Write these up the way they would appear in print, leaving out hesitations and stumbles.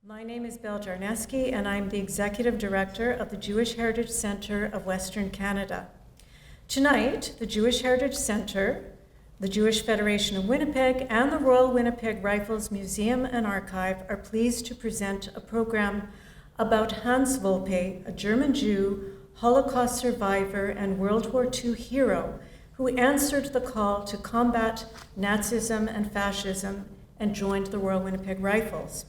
My name is Belle Jarneski, and I'm the Executive Director of the Jewish Heritage Centre of Western Canada. Tonight, the Jewish Heritage Centre, the Jewish Federation of Winnipeg, and the Royal Winnipeg Rifles Museum and Archive are pleased to present a program about Hans Wolpe, a German Jew, Holocaust survivor, and World War II hero who answered the call to combat Nazism and fascism and joined the Royal Winnipeg Rifles.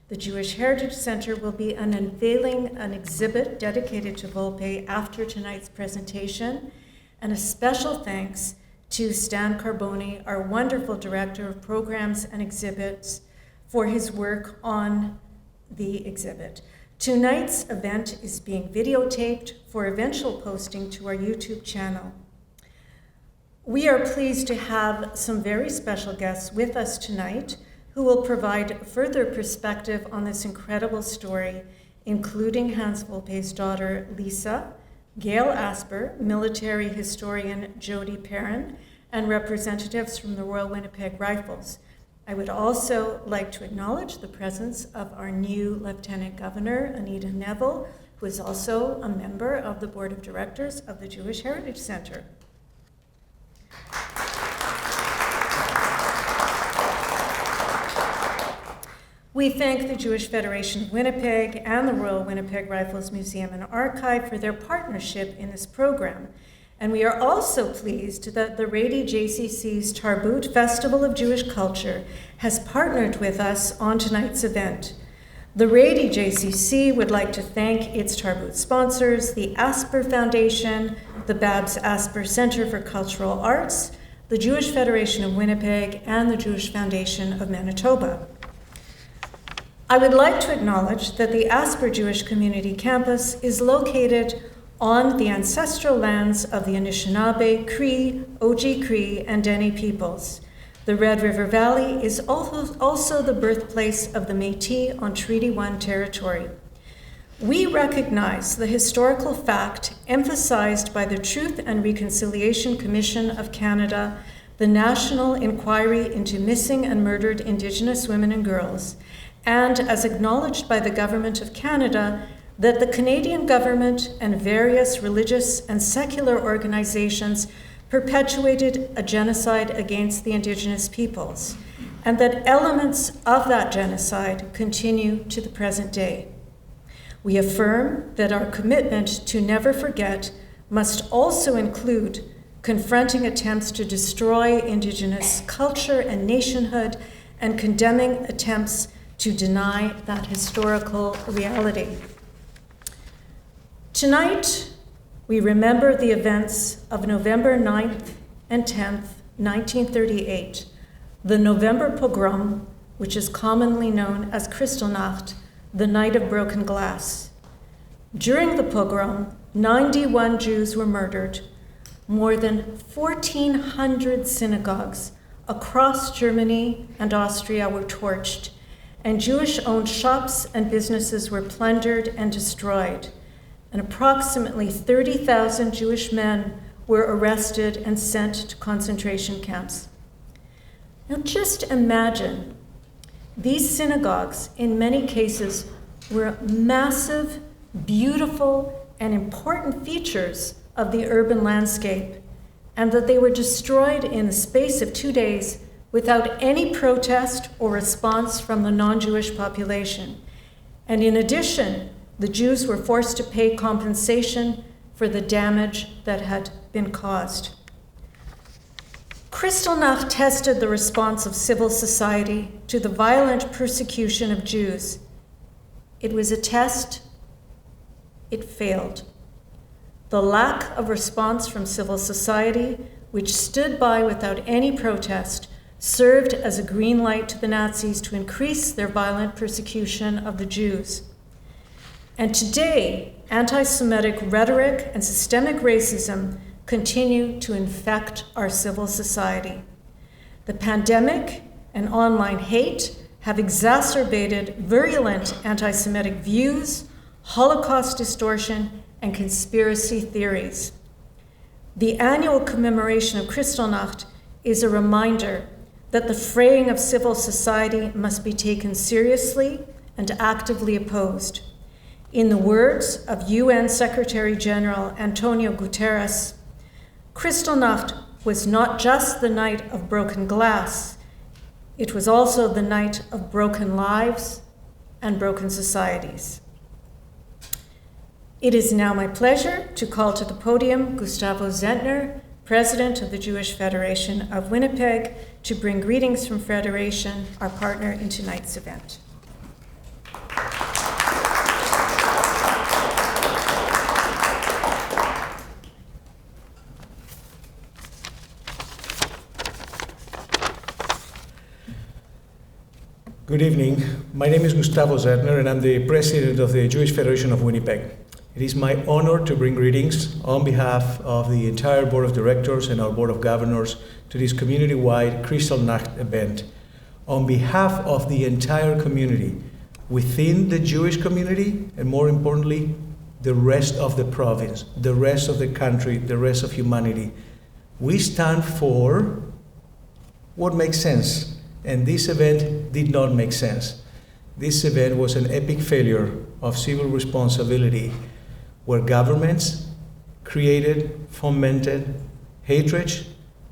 The Jewish Heritage Centre will be unveiling an exhibit dedicated to Wolpe after tonight's presentation, and a special thanks to Stan Carboni, our wonderful Director of Programs and Exhibits, for his work on the exhibit. Tonight's event is being videotaped for eventual posting to our YouTube channel. We are pleased to have some very special guests with us tonight who will provide further perspective on this incredible story, including Hans Wolpe's daughter, Lisa, Gail Asper, military historian Jody Perrun, and representatives from the Royal Winnipeg Rifles. I would also like to acknowledge the presence of our new Lieutenant Governor, Anita Neville, who is also a member of the Board of Directors of the Jewish Heritage Centre. We thank the Jewish Federation of Winnipeg and the Royal Winnipeg Rifles Museum and Archive for their partnership in this program. And we are also pleased that the Rady JCC's Tarbut Festival of Jewish Culture has partnered with us on tonight's event. The Rady JCC would like to thank its Tarbut sponsors, the Asper Foundation, the Babs Asper Center for Cultural Arts, the Jewish Federation of Winnipeg, and the Jewish Foundation of Manitoba. I would like to acknowledge that the Asper Jewish Community Campus is located on the ancestral lands of the Anishinaabe, Cree, Oji-Cree, and Dene peoples. The Red River Valley is also the birthplace of the Métis on Treaty 1 territory. We recognize the historical fact emphasized by the Truth and Reconciliation Commission of Canada, the National Inquiry into Missing and Murdered Indigenous Women and Girls, and as acknowledged by the Government of Canada, that the Canadian government and various religious and secular organizations perpetuated a genocide against the Indigenous peoples, and that elements of that genocide continue to the present day. We affirm that our commitment to never forget must also include confronting attempts to destroy Indigenous culture and nationhood, and condemning attempts to deny that historical reality. Tonight, we remember the events of November 9th and 10th, 1938, the November pogrom, which is commonly known as Kristallnacht, the Night of Broken Glass. During the pogrom, 91 Jews were murdered. More than 1,400 synagogues across Germany and Austria were torched, and Jewish-owned shops and businesses were plundered and destroyed, and approximately 30,000 Jewish men were arrested and sent to concentration camps. Now just imagine, these synagogues, in many cases, were massive, beautiful, and important features of the urban landscape, and that they were destroyed in the space of 2 days without any protest or response from the non-Jewish population. And in addition, the Jews were forced to pay compensation for the damage that had been caused. Kristallnacht tested the response of civil society to the violent persecution of Jews. It was a test. It failed. The lack of response from civil society, which stood by without any protest, served as a green light to the Nazis to increase their violent persecution of the Jews. And today, anti-Semitic rhetoric and systemic racism continue to infect our civil society. The pandemic and online hate have exacerbated virulent anti-Semitic views, Holocaust distortion, and conspiracy theories. The annual commemoration of Kristallnacht is a reminder that the fraying of civil society must be taken seriously and actively opposed. In the words of UN Secretary General Antonio Guterres, Kristallnacht was not just the night of broken glass, it was also the night of broken lives and broken societies. It is now my pleasure to call to the podium Gustavo Zentner, President of the Jewish Federation of Winnipeg, to bring greetings from Federation, our partner in tonight's event. Good evening. My name is Gustavo Zentner, and I'm the President of the Jewish Federation of Winnipeg. It is my honor to bring greetings on behalf of the entire Board of Directors and our Board of Governors to this community-wide Kristallnacht event. On behalf of the entire community, within the Jewish community, and more importantly, the rest of the province, the rest of the country, the rest of humanity, we stand for what makes sense. And this event did not make sense. This event was an epic failure of civil responsibility, where governments created, fomented hatred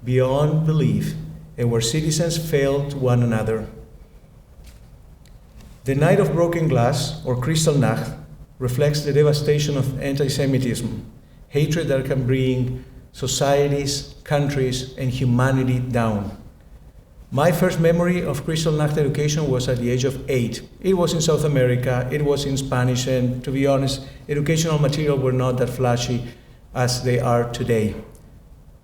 beyond belief, and where citizens failed one another. The Night of Broken Glass, or Kristallnacht, reflects the devastation of anti-Semitism, hatred that can bring societies, countries, and humanity down. My first memory of Kristallnacht education was at the age of 8. It was in South America, it was in Spanish, and to be honest, educational material were not that flashy as they are today.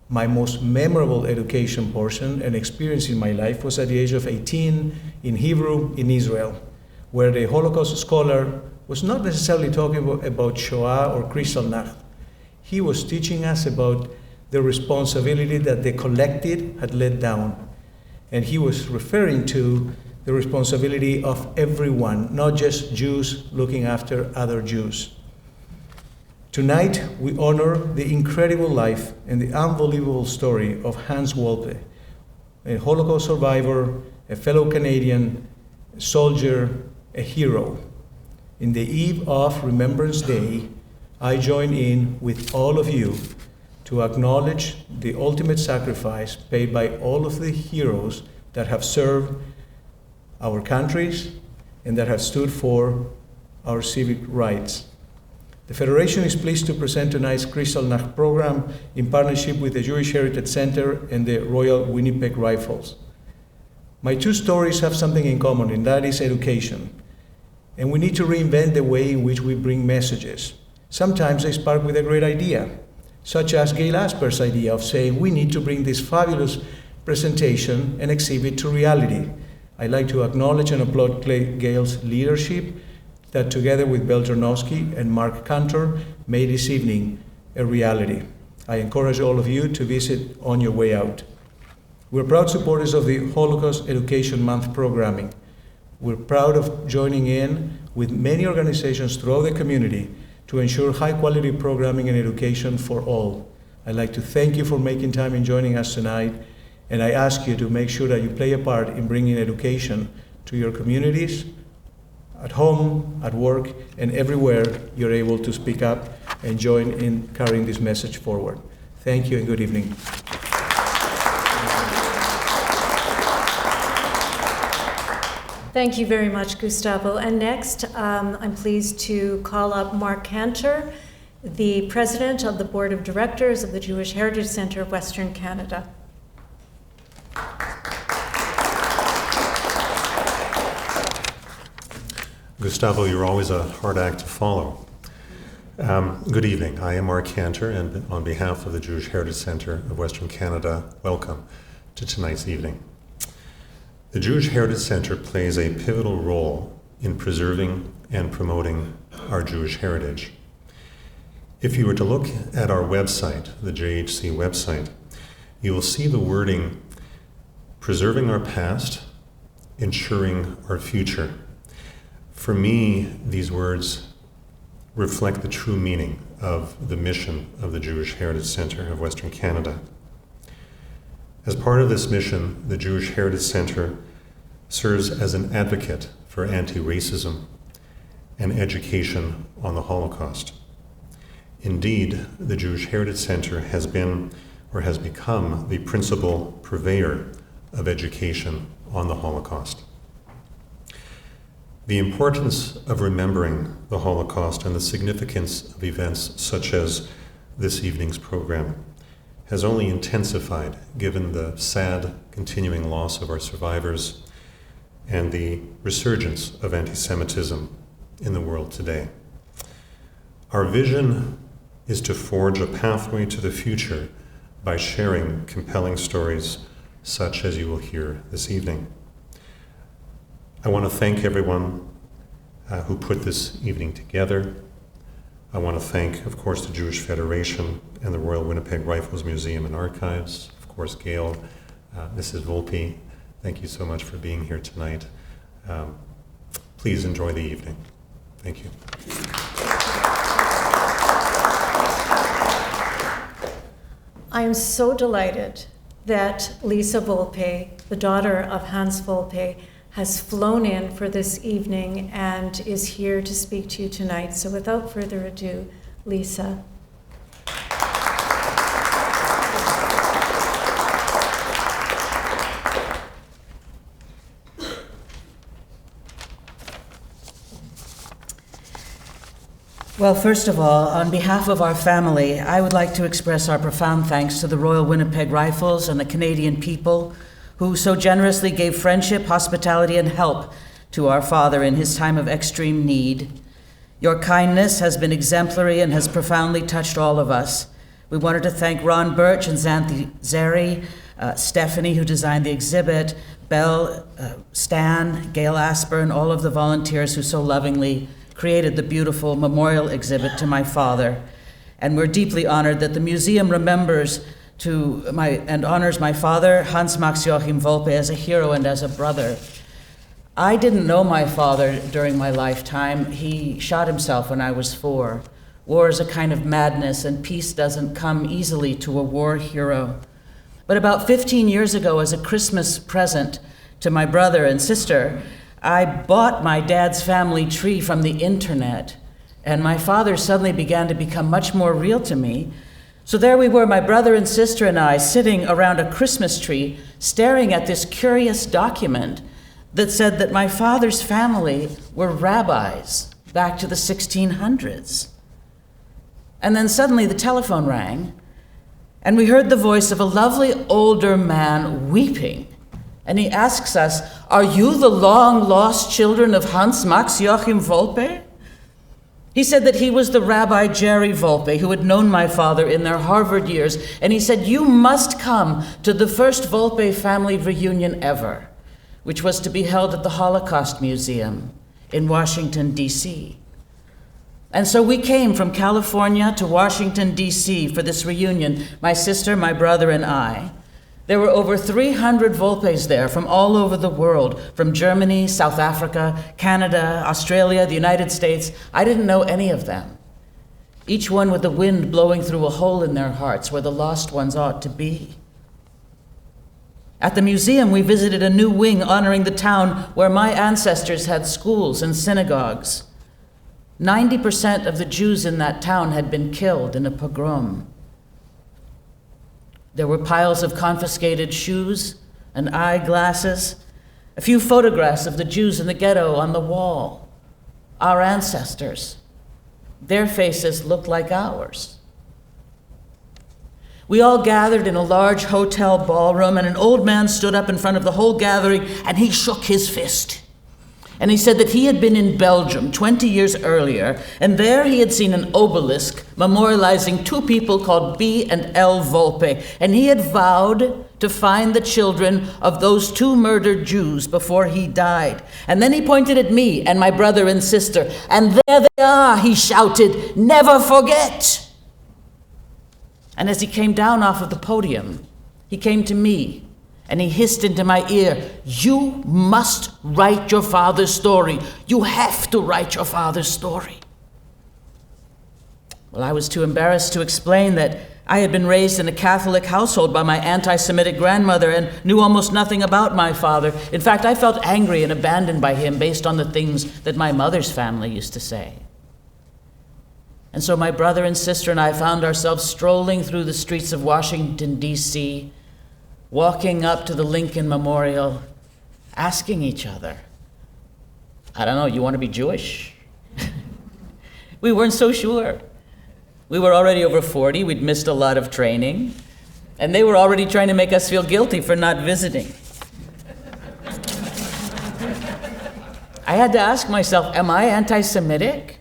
My most memorable education portion and experience in my life was at the age of 18 in Hebrew in Israel, where the Holocaust scholar was not necessarily talking about Shoah or Kristallnacht. He was teaching us about the responsibility that the collective had let down. And he was referring to the responsibility of everyone, not just Jews looking after other Jews. Tonight, we honor the incredible life and the unbelievable story of Hans Wolpe, a Holocaust survivor, a fellow Canadian, a soldier, a hero. In the eve of Remembrance Day, I join in with all of you to acknowledge the ultimate sacrifice paid by all of the heroes that have served our countries and that have stood for our civic rights. The Federation is pleased to present tonight's Kristallnacht program in partnership with the Jewish Heritage Center and the Royal Winnipeg Rifles. My two stories have something in common, and that is education. And we need to reinvent the way in which we bring messages. Sometimes they spark with a great idea, such as Gail Asper's idea of saying we need to bring this fabulous presentation and exhibit to reality. I'd like to acknowledge and applaud Gail's leadership that together with Bill Tarnowski and Mark Cantor made this evening a reality. I encourage all of you to visit on your way out. We're proud supporters of the Holocaust Education Month programming. We're proud of joining in with many organizations throughout the community to ensure high-quality programming and education for all. I'd like to thank you for making time and joining us tonight, and I ask you to make sure that you play a part in bringing education to your communities, at home, at work, and everywhere you're able to speak up and join in carrying this message forward. Thank you and good evening. Thank you very much, Gustavo. And next, I'm pleased to call up Mark Cantor, the President of the Board of Directors of the Jewish Heritage Center of Western Canada. Gustavo, you're always a hard act to follow. Good evening. I am Mark Cantor, and on behalf of the Jewish Heritage Center of Western Canada, welcome to tonight's evening. The Jewish Heritage Center plays a pivotal role in preserving and promoting our Jewish heritage. If you were to look at our website, the JHC website, you will see the wording, preserving our past, ensuring our future. For me, these words reflect the true meaning of the mission of the Jewish Heritage Center of Western Canada. As part of this mission, the Jewish Heritage Center serves as an advocate for anti-racism and education on the Holocaust. Indeed, the Jewish Heritage Center has been or has become the principal purveyor of education on the Holocaust. The importance of remembering the Holocaust and the significance of events such as this evening's program has only intensified given the sad continuing loss of our survivors and the resurgence of anti-Semitism in the world today. Our vision is to forge a pathway to the future by sharing compelling stories such as you will hear this evening. I want to thank everyone who put this evening together. I want to thank, of course, the Jewish Federation and the Royal Winnipeg Rifles Museum and Archives, of course, Gail, Mrs. Wolpe. Thank you so much for being here tonight. Please enjoy the evening. Thank you. I am so delighted that Lisa Wolpe, the daughter of Hans Wolpe, has flown in for this evening and is here to speak to you tonight. So without further ado, Lisa. Well, first of all, on behalf of our family, I would like to express our profound thanks to the Royal Winnipeg Rifles and the Canadian people who so generously gave friendship, hospitality, and help to our father in his time of extreme need. Your kindness has been exemplary and has profoundly touched all of us. We wanted to thank Ron Birch and Xanthi Zeri, Stephanie, who designed the exhibit, Belle, Stan, Gail Asper, and all of the volunteers who so lovingly created the beautiful memorial exhibit to my father. And we're deeply honored that the museum remembers and honors my father, Hans Max Joachim Wolpe, as a hero and as a brother. I didn't know my father during my lifetime. He shot himself when I was 4. War is a kind of madness, and peace doesn't come easily to a war hero. But about 15 years ago, as a Christmas present to my brother and sister, I bought my dad's family tree from the internet, and my father suddenly began to become much more real to me. So there we were, my brother and sister and I, sitting around a Christmas tree, staring at this curious document that said that my father's family were rabbis back to the 1600s. And then suddenly the telephone rang, and we heard the voice of a lovely older man weeping. And he asks us, "Are you the long-lost children of Hans Max Joachim Wolpe?" He said that he was the Rabbi Jerry Wolpe, who had known my father in their Harvard years. And he said, "You must come to the first Wolpe family reunion ever," which was to be held at the Holocaust Museum in Washington, D.C. And so we came from California to Washington, D.C. for this reunion, my sister, my brother, and I. There were over 300 Wolpes there from all over the world, from Germany, South Africa, Canada, Australia, the United States. I didn't know any of them, each one with the wind blowing through a hole in their hearts where the lost ones ought to be. At the museum, we visited a new wing honoring the town where my ancestors had schools and synagogues. 90% of the Jews in that town had been killed in a pogrom. There were piles of confiscated shoes and eyeglasses, a few photographs of the Jews in the ghetto on the wall. Our ancestors, their faces looked like ours. We all gathered in a large hotel ballroom, and an old man stood up in front of the whole gathering, and he shook his fist. And he said that he had been in Belgium 20 years earlier, and there he had seen an obelisk memorializing 2 people called B and L Wolpe, and he had vowed to find the children of those 2 murdered Jews before he died. And then he pointed at me and my brother and sister, and there they are, he shouted, "Never forget!" And as he came down off of the podium, he came to me, and he hissed into my ear, "You must write your father's story. You have to write your father's story." Well, I was too embarrassed to explain that I had been raised in a Catholic household by my anti-Semitic grandmother and knew almost nothing about my father. In fact, I felt angry and abandoned by him based on the things that my mother's family used to say. And so my brother and sister and I found ourselves strolling through the streets of Washington, D.C., walking up to the Lincoln Memorial, asking each other, I don't know, you want to be Jewish? We weren't so sure. We were already over 40, we'd missed a lot of training, and they were already trying to make us feel guilty for not visiting. I had to ask myself, am I anti-Semitic?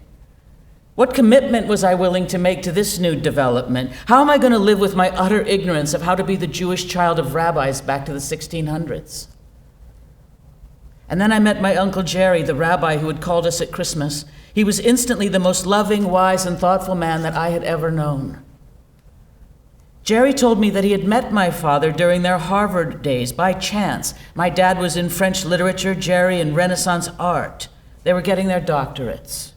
What commitment was I willing to make to this new development? How am I going to live with my utter ignorance of how to be the Jewish child of rabbis back to the 1600s? And then I met my Uncle Jerry, the rabbi who had called us at Christmas. He was instantly the most loving, wise, and thoughtful man that I had ever known. Jerry told me that he had met my father during their Harvard days by chance. My dad was in French literature, Jerry in Renaissance art. They were getting their doctorates.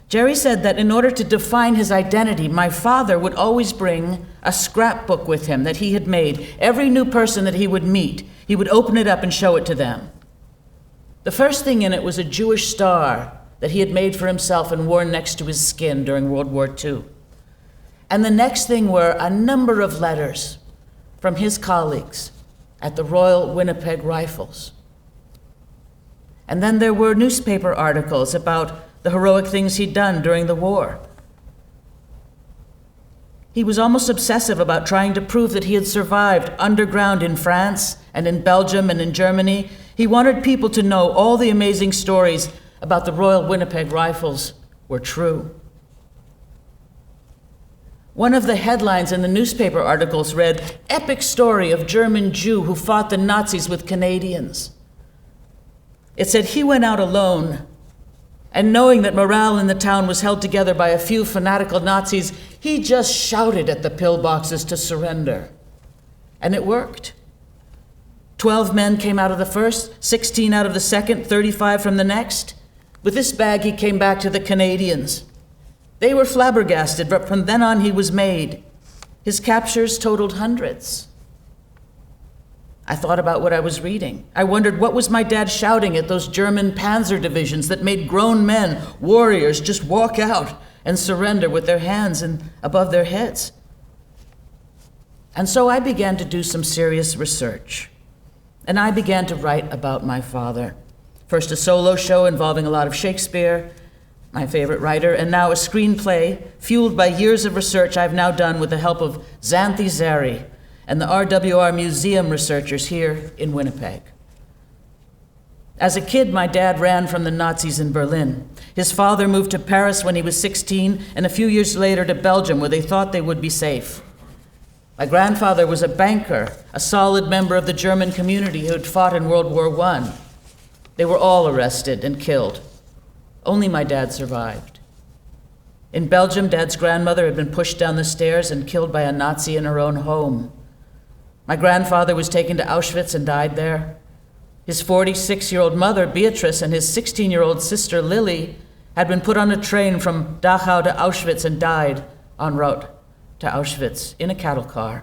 Jerry said that in order to define his identity, my father would always bring a scrapbook with him that he had made. Every new person that he would meet, he would open it up and show it to them. The first thing in it was a Jewish star that he had made for himself and worn next to his skin during World War II. And the next thing were a number of letters from his colleagues at the Royal Winnipeg Rifles. And then there were newspaper articles about the heroic things he'd done during the war. He was almost obsessive about trying to prove that he had survived underground in France and in Belgium and in Germany. He wanted people to know all the amazing stories about the Royal Winnipeg Rifles were true. One of the headlines in the newspaper articles read, "Epic story of German Jew who fought the Nazis with Canadians." It said he went out alone, and knowing that morale in the town was held together by a few fanatical Nazis, he just shouted at the pillboxes to surrender. And it worked. 12 men came out of the first, 16 out of the second, 35 from the next. With this bag, he came back to the Canadians. They were flabbergasted, but from then on he was made. His captures totaled hundreds. I thought about what I was reading. I wondered, what was my dad shouting at those German panzer divisions that made grown men, warriors, just walk out and surrender with their hands above their heads? And so I began to do some serious research. And I began to write about my father. First a solo show involving a lot of Shakespeare, my favorite writer, and now a screenplay fueled by years of research I've now done with the help of Xanthi Zeri and the RWR Museum researchers here in Winnipeg. As a kid, my dad ran from the Nazis in Berlin. His father moved to Paris when he was 16, and a few years later to Belgium, where they thought they would be safe. My grandfather was a banker, a solid member of the German community who had fought in World War I. They were all arrested and killed. Only my dad survived. In Belgium, Dad's grandmother had been pushed down the stairs and killed by a Nazi in her own home. My grandfather was taken to Auschwitz and died there. His 46-year-old mother, Beatrice, and his 16-year-old sister, Lily, had been put on a train from Dachau to Auschwitz and died en route to Auschwitz in a cattle car.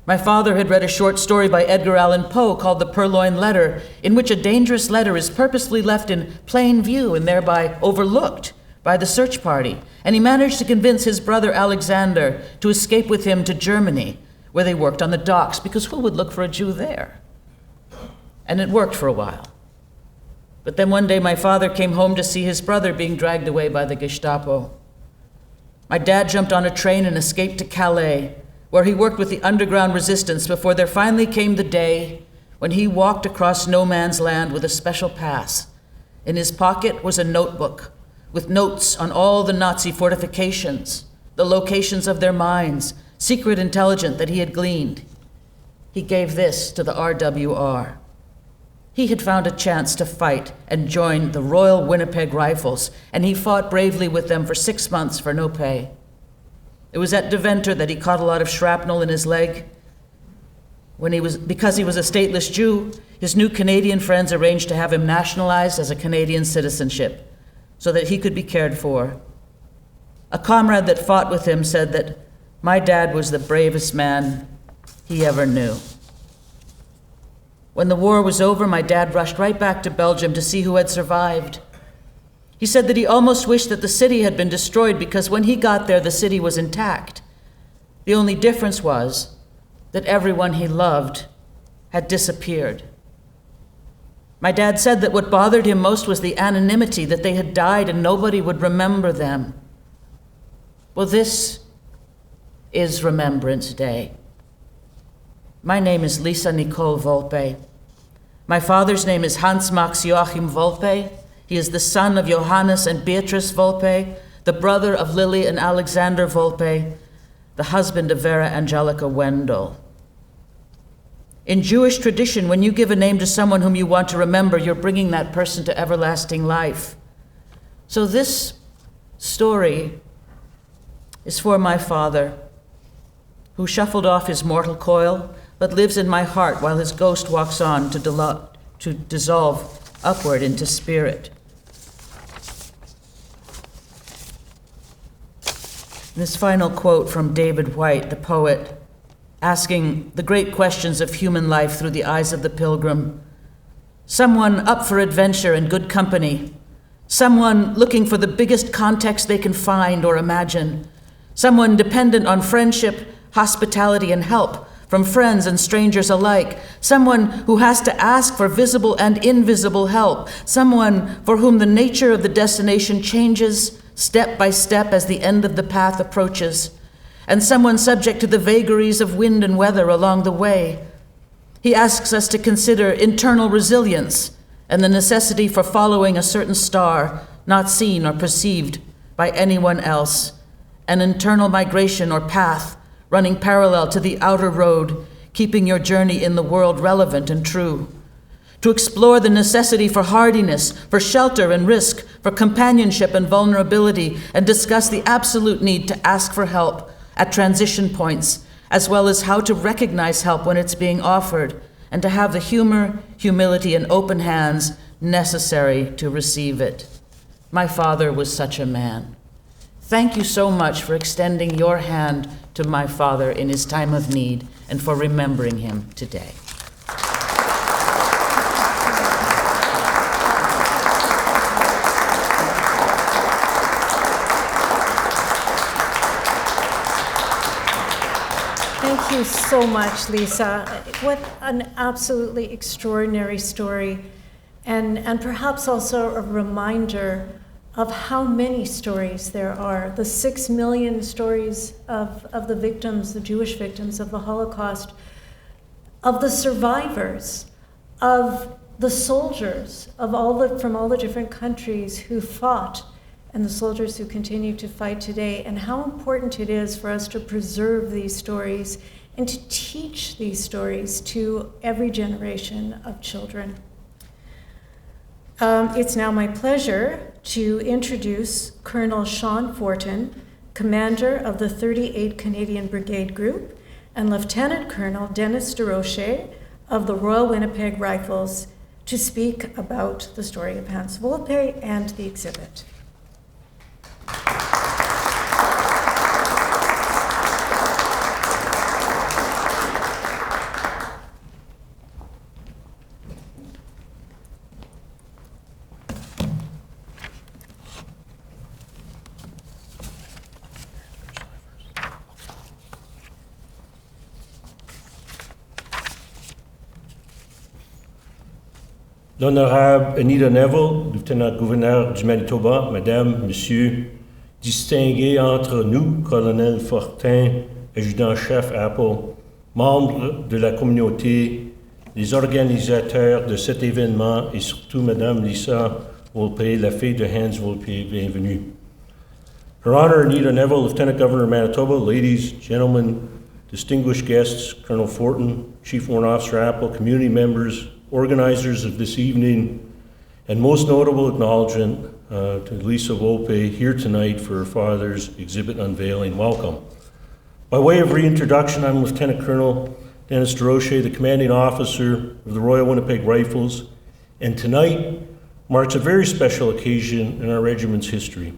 My father had read a short story by Edgar Allan Poe called The Purloined Letter, in which a dangerous letter is purposely left in plain view and thereby overlooked by the search party. And he managed to convince his brother Alexander to escape with him to Germany, where they worked on the docks, because who would look for a Jew there? And it worked for a while. But then one day my father came home to see his brother being dragged away by the Gestapo. My dad jumped on a train and escaped to Calais, where he worked with the underground resistance before there finally came the day when he walked across no man's land with a special pass. In his pocket was a notebook with notes on all the Nazi fortifications, the locations of their mines, secret intelligence that he had gleaned. He gave this to the RWR. He had found a chance to fight and join the Royal Winnipeg Rifles, and he fought bravely with them for 6 months for no pay. It was at Deventer that he caught a lot of shrapnel in his leg. Because he was a stateless Jew, his new Canadian friends arranged to have him nationalized as a Canadian citizenship so that he could be cared for. A comrade that fought with him said that my dad was the bravest man he ever knew. When the war was over, my dad rushed right back to Belgium to see who had survived. He said that he almost wished that the city had been destroyed because when he got there, the city was intact. The only difference was that everyone he loved had disappeared. My dad said that what bothered him most was the anonymity, that they had died and nobody would remember them. Well, this is Remembrance Day. My name is Lisa Nicole Wolpe. My father's name is Hans Max Joachim Wolpe. He is the son of Johannes and Beatrice Wolpe, the brother of Lily and Alexander Wolpe, the husband of Vera Angelica Wendell. In Jewish tradition, when you give a name to someone whom you want to remember, you're bringing that person to everlasting life. So this story is for my father, who shuffled off his mortal coil, but lives in my heart while his ghost walks on to dissolve upward into spirit. This final quote from David Whyte, the poet, asking the great questions of human life through the eyes of the pilgrim. Someone up for adventure and good company. Someone looking for the biggest context they can find or imagine. Someone dependent on friendship, hospitality, and help from friends and strangers alike. Someone who has to ask for visible and invisible help. Someone for whom the nature of the destination changes step by step as the end of the path approaches. And someone subject to the vagaries of wind and weather along the way. He asks us to consider internal resilience and the necessity for following a certain star, not seen or perceived by anyone else, an internal migration or path running parallel to the outer road, keeping your journey in the world relevant and true. To explore the necessity for hardiness, for shelter and risk, for companionship and vulnerability, and discuss the absolute need to ask for help at transition points, as well as how to recognize help when it's being offered, and to have the humor, humility, and open hands necessary to receive it. My father was such a man. Thank you so much for extending your hand to my father in his time of need and for remembering him today. Thank you so much, Lisa. What an absolutely extraordinary story, and perhaps also a reminder of how many stories there are. The 6 million stories of the victims, the Jewish victims of the Holocaust, of the survivors, of the soldiers, from all the different countries who fought, and the soldiers who continue to fight today, and how important it is for us to preserve these stories and to teach these stories to every generation of children. It's now my pleasure to introduce Colonel Sean Fortin, commander of the 38 Canadian Brigade Group, and Lieutenant Colonel Dennis DeRoche of the Royal Winnipeg Rifles, to speak about the story of Hans Wolpe and the exhibit. L'honorable Anita Neville, lieutenant-gouverneur du Manitoba, Madame, Monsieur, distingué entre nous, colonel Fortin, adjudant-chef Apple, membres de la communauté, les organisateurs de cet événement et surtout Madame Lisa Wolpe, la fille de Hans Wolpe, bienvenue. Her Honor Anita Neville, Lieutenant Governor of Manitoba, ladies, gentlemen, distinguished guests, Colonel Fortin, Chief Warrant Officer Apple, community members, organizers of this evening, and most notable acknowledgement to Lisa Wolpe here tonight for her father's exhibit unveiling. Welcome. By way of reintroduction, I'm Lieutenant Colonel Dennis DeRoche, the commanding officer of the Royal Winnipeg Rifles, and tonight marks a very special occasion in our regiment's history.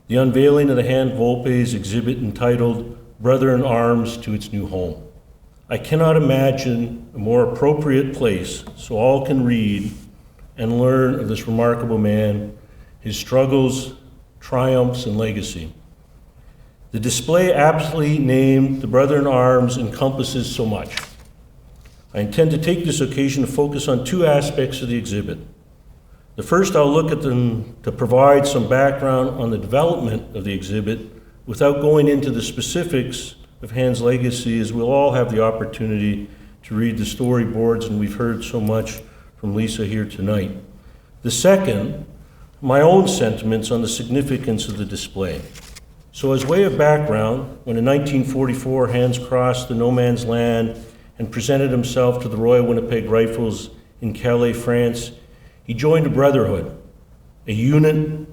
the unveiling of the Hans Wolpe's exhibit entitled Brother in Arms to its new home. I cannot imagine a more appropriate place so all can read and learn of this remarkable man, his struggles, triumphs, and legacy. The display aptly named the Brother in Arms encompasses so much. I intend to take this occasion to focus on two aspects of the exhibit. The first, I'll look at them to provide some background on the development of the exhibit without going into the specifics of Hans' legacy, as we'll all have the opportunity to read the storyboards, and we've heard so much from Lisa here tonight. The second, my own sentiments on the significance of the display. So as way of background, when in 1944 Hans crossed the no man's land and presented himself to the Royal Winnipeg Rifles in Calais, France, he joined a brotherhood, a unit,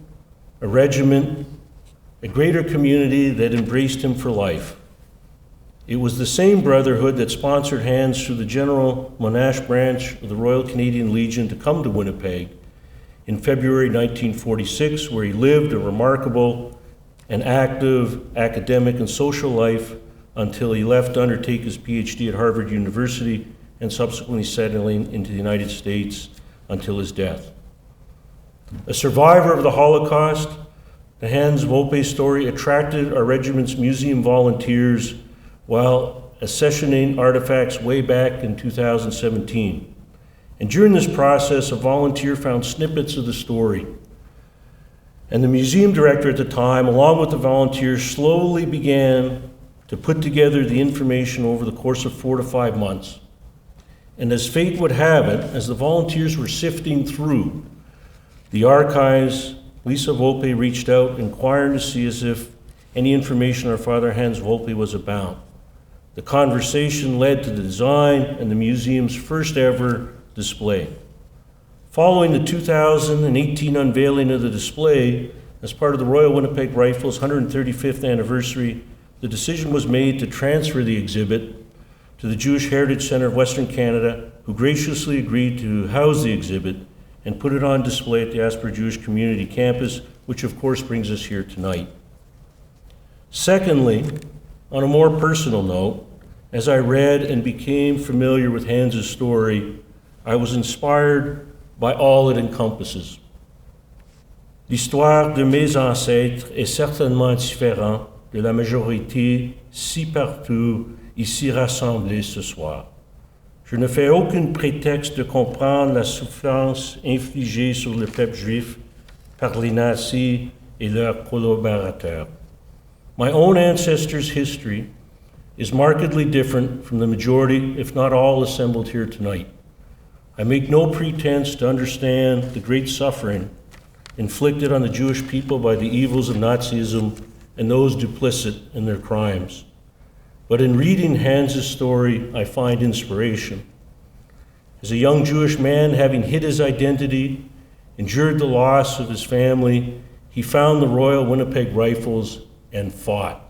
a regiment, a greater community that embraced him for life. It was the same brotherhood that sponsored Hans through the General Monash branch of the Royal Canadian Legion to come to Winnipeg in February 1946, where he lived a remarkable and active academic and social life until he left to undertake his PhD at Harvard University and subsequently settling into the United States until his death. A survivor of the Holocaust, the Hans Wolpe story attracted our regiment's museum volunteers while accessioning artifacts way back in 2017. And during this process, a volunteer found snippets of the story. And the museum director at the time, along with the volunteers, slowly began to put together the information over the course of 4 to 5 months. And as fate would have it, as the volunteers were sifting through the archives, Lisa Wolpe reached out, inquiring to see as if any information our father Hans Wolpe was about. The conversation led to the design and the museum's first ever display. Following the 2018 unveiling of the display, as part of the Royal Winnipeg Rifles' 135th anniversary, the decision was made to transfer the exhibit to the Jewish Heritage Centre of Western Canada, who graciously agreed to house the exhibit and put it on display at the Asper Jewish Community Campus, which of course brings us here tonight. Secondly, on a more personal note, as I read and became familiar with Hans' story, I was inspired by all it encompasses. L'histoire de mes ancêtres est certainement différente de la majorité si partout ici rassemblée ce soir. Je ne fais aucun prétexte de comprendre la souffrance infligée sur le peuple juif par les nazis et leurs collaborateurs. My own ancestors' history is markedly different from the majority, if not all, assembled here tonight. I make no pretense to understand the great suffering inflicted on the Jewish people by the evils of Nazism and those duplicit in their crimes. But in reading Hans' story, I find inspiration. As a young Jewish man, having hid his identity, endured the loss of his family, he found the Royal Winnipeg Rifles and fought.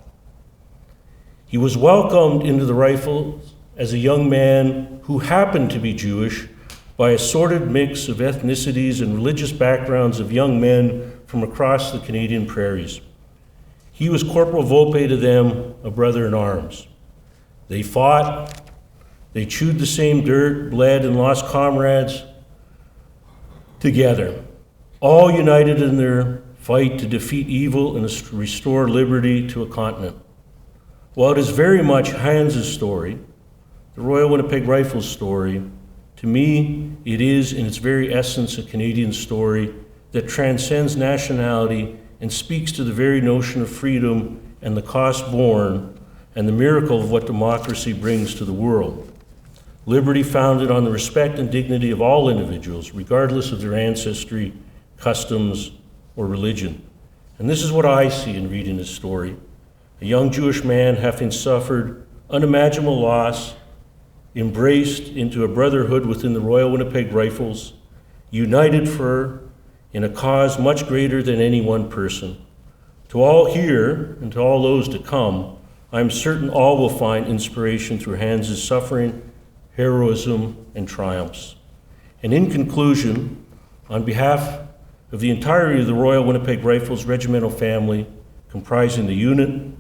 He was welcomed into the Rifles as a young man who happened to be Jewish by a sordid mix of ethnicities and religious backgrounds of young men from across the Canadian prairies. He was Corporal Wolpe to them, a brother in arms. They fought, they chewed the same dirt, bled, and lost comrades together, all united in their fight to defeat evil and restore liberty to a continent. While it is very much Hans' story, the Royal Winnipeg Rifles story, to me, it is in its very essence a Canadian story that transcends nationality and speaks to the very notion of freedom and the cost borne and the miracle of what democracy brings to the world. Liberty founded on the respect and dignity of all individuals, regardless of their ancestry, customs, or religion. And this is what I see in reading this story. A young Jewish man having suffered unimaginable loss, embraced into a brotherhood within the Royal Winnipeg Rifles, united in a cause much greater than any one person. To all here and to all those to come, I am certain all will find inspiration through Hans' suffering, heroism, and triumphs. And in conclusion, on behalf of the entirety of the Royal Winnipeg Rifles regimental family, comprising the unit,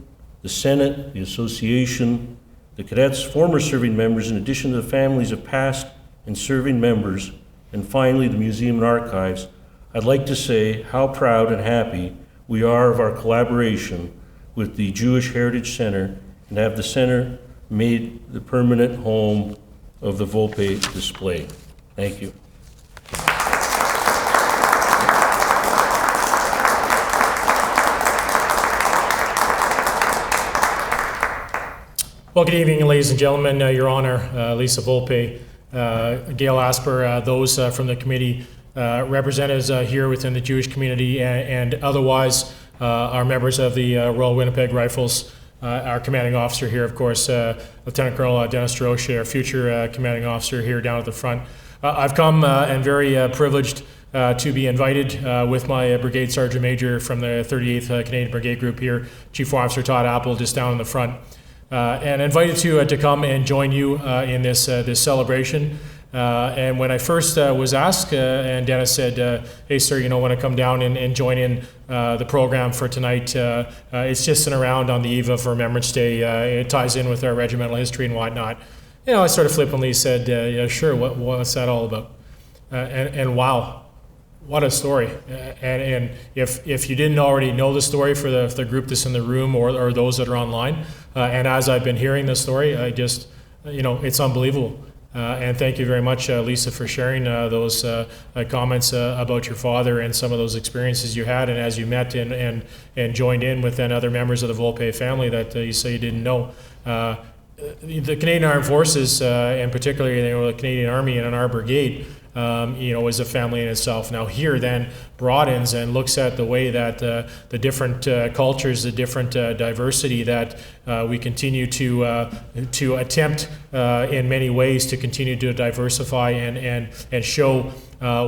the Senate, the Association, the cadets, former serving members, in addition to the families of past and serving members, and finally the Museum and Archives, I'd like to say how proud and happy we are of our collaboration with the Jewish Heritage Center and have the center made the permanent home of the Wolpe display. Thank you. Well, good evening, ladies and gentlemen. Your Honor, Lisa Wolpe, Gail Asper, those from the committee, representatives here within the Jewish community, and otherwise our members of the Royal Winnipeg Rifles, our commanding officer here, of course, Lieutenant Colonel Dennis DeRoche, our future commanding officer here down at the front. I've come and very privileged to be invited with my Brigade Sergeant Major from the 38th Canadian Brigade Group here, Chief Officer Todd Apple, just down in the front. And invited to come and join you in this celebration. And when I first was asked, and Dennis said, "Hey, sir, you know, want to come down and join in the program for tonight? It's just around on the eve of Remembrance Day. It ties in with our regimental history and whatnot." You know, I sort of flippantly said, "Yeah, sure. What's that all about?" And wow. What a story. And if you didn't already know the story for the group that's in the room or those that are online, and as I've been hearing the story, I just, you know, it's unbelievable. And thank you very much, Lisa, for sharing those comments about your father and some of those experiences you had, and as you met and joined in with then other members of the Wolpe family that you say you didn't know. The Canadian Armed Forces, and particularly the Canadian Army and our brigade, you know, is a family in itself. Now here then broadens and looks at the way that the different cultures, the different diversity that we continue to attempt in many ways to continue to diversify and show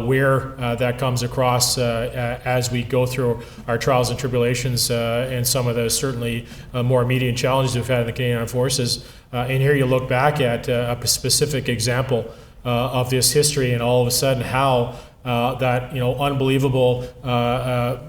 where that comes across as we go through our trials and tribulations and some of the certainly more immediate challenges we've had in the Canadian Armed Forces. And here you look back at a specific example of this history, and all of a sudden how that, you know, unbelievable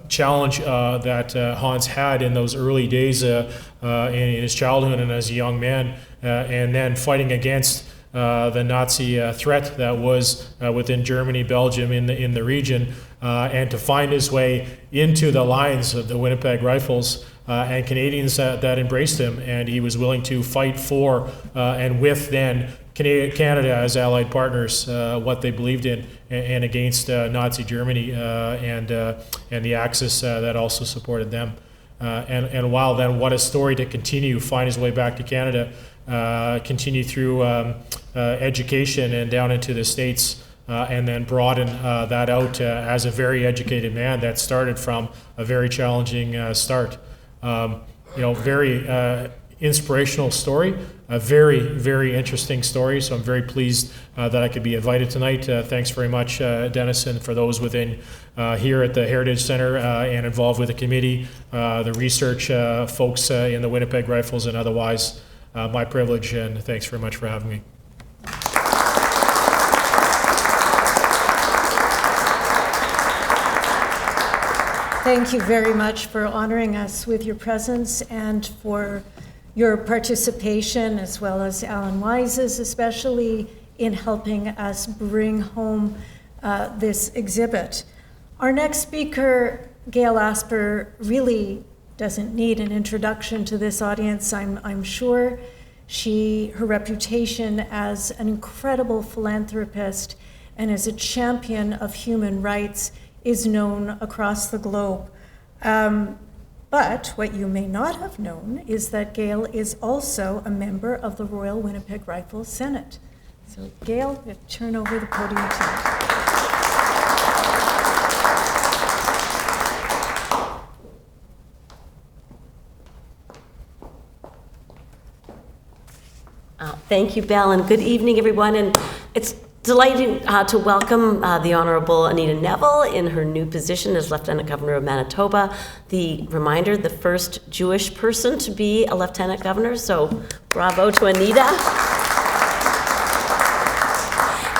challenge that Hans had in those early days in his childhood and as a young man, and then fighting against the Nazi threat that was within Germany, Belgium, in the region, and to find his way into the lines of the Winnipeg Rifles and Canadians that embraced him, and he was willing to fight for and with then Canada as allied partners, what they believed in, and against Nazi Germany and the Axis that also supported them. And wow, then what a story to continue, find his way back to Canada, continue through education and down into the States, and then broaden that out as a very educated man that started from a very challenging start. You know, very inspirational story, a very, very interesting story. So I'm very pleased that I could be invited tonight. Thanks very much, Dennis, and for those within here at the Heritage Center and involved with the committee, the research folks in the Winnipeg Rifles and otherwise. My privilege, and thanks very much for having me. Thank you very much for honoring us with your presence and for your participation, as well as Alan Wise's, especially in helping us bring home this exhibit. Our next speaker, Gail Asper, really doesn't need an introduction to this audience, I'm sure. Her reputation as an incredible philanthropist and as a champion of human rights is known across the globe. But what you may not have known is that Gail is also a member of the Royal Winnipeg Rifles Senate. So Gail, I turn over the podium to you. Thank you, Belle, and good evening, everyone. And it's delighted to welcome the Honorable Anita Neville in her new position as Lieutenant Governor of Manitoba. The first Jewish person to be a Lieutenant Governor, so bravo to Anita.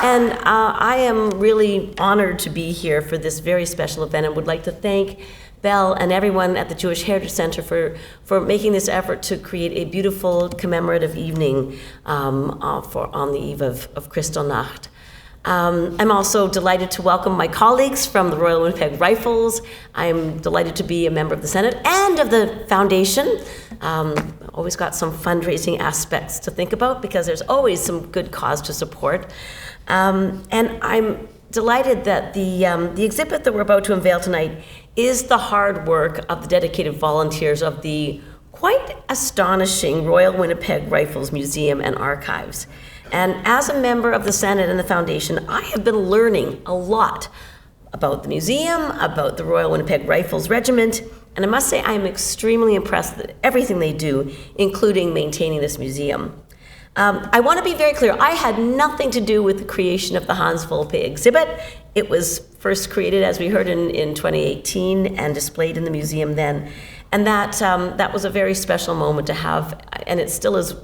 And I am really honored to be here for this very special event and would like to thank Belle and everyone at the Jewish Heritage Center for making this effort to create a beautiful commemorative evening on the eve of Kristallnacht. I'm also delighted to welcome my colleagues from the Royal Winnipeg Rifles. I'm delighted to be a member of the Senate and of the Foundation. Always got some fundraising aspects to think about because there's always some good cause to support. And I'm delighted that the exhibit that we're about to unveil tonight is the hard work of the dedicated volunteers of the quite astonishing Royal Winnipeg Rifles Museum and Archives. And as a member of the Senate and the Foundation, I have been learning a lot about the museum, about the Royal Winnipeg Rifles Regiment, and I must say I am extremely impressed with everything they do, including maintaining this museum. I want to be very clear, I had nothing to do with the creation of the Hans Wolpe exhibit. It was first created, as we heard, in 2018 and displayed in the museum then. And that was a very special moment to have, and it still is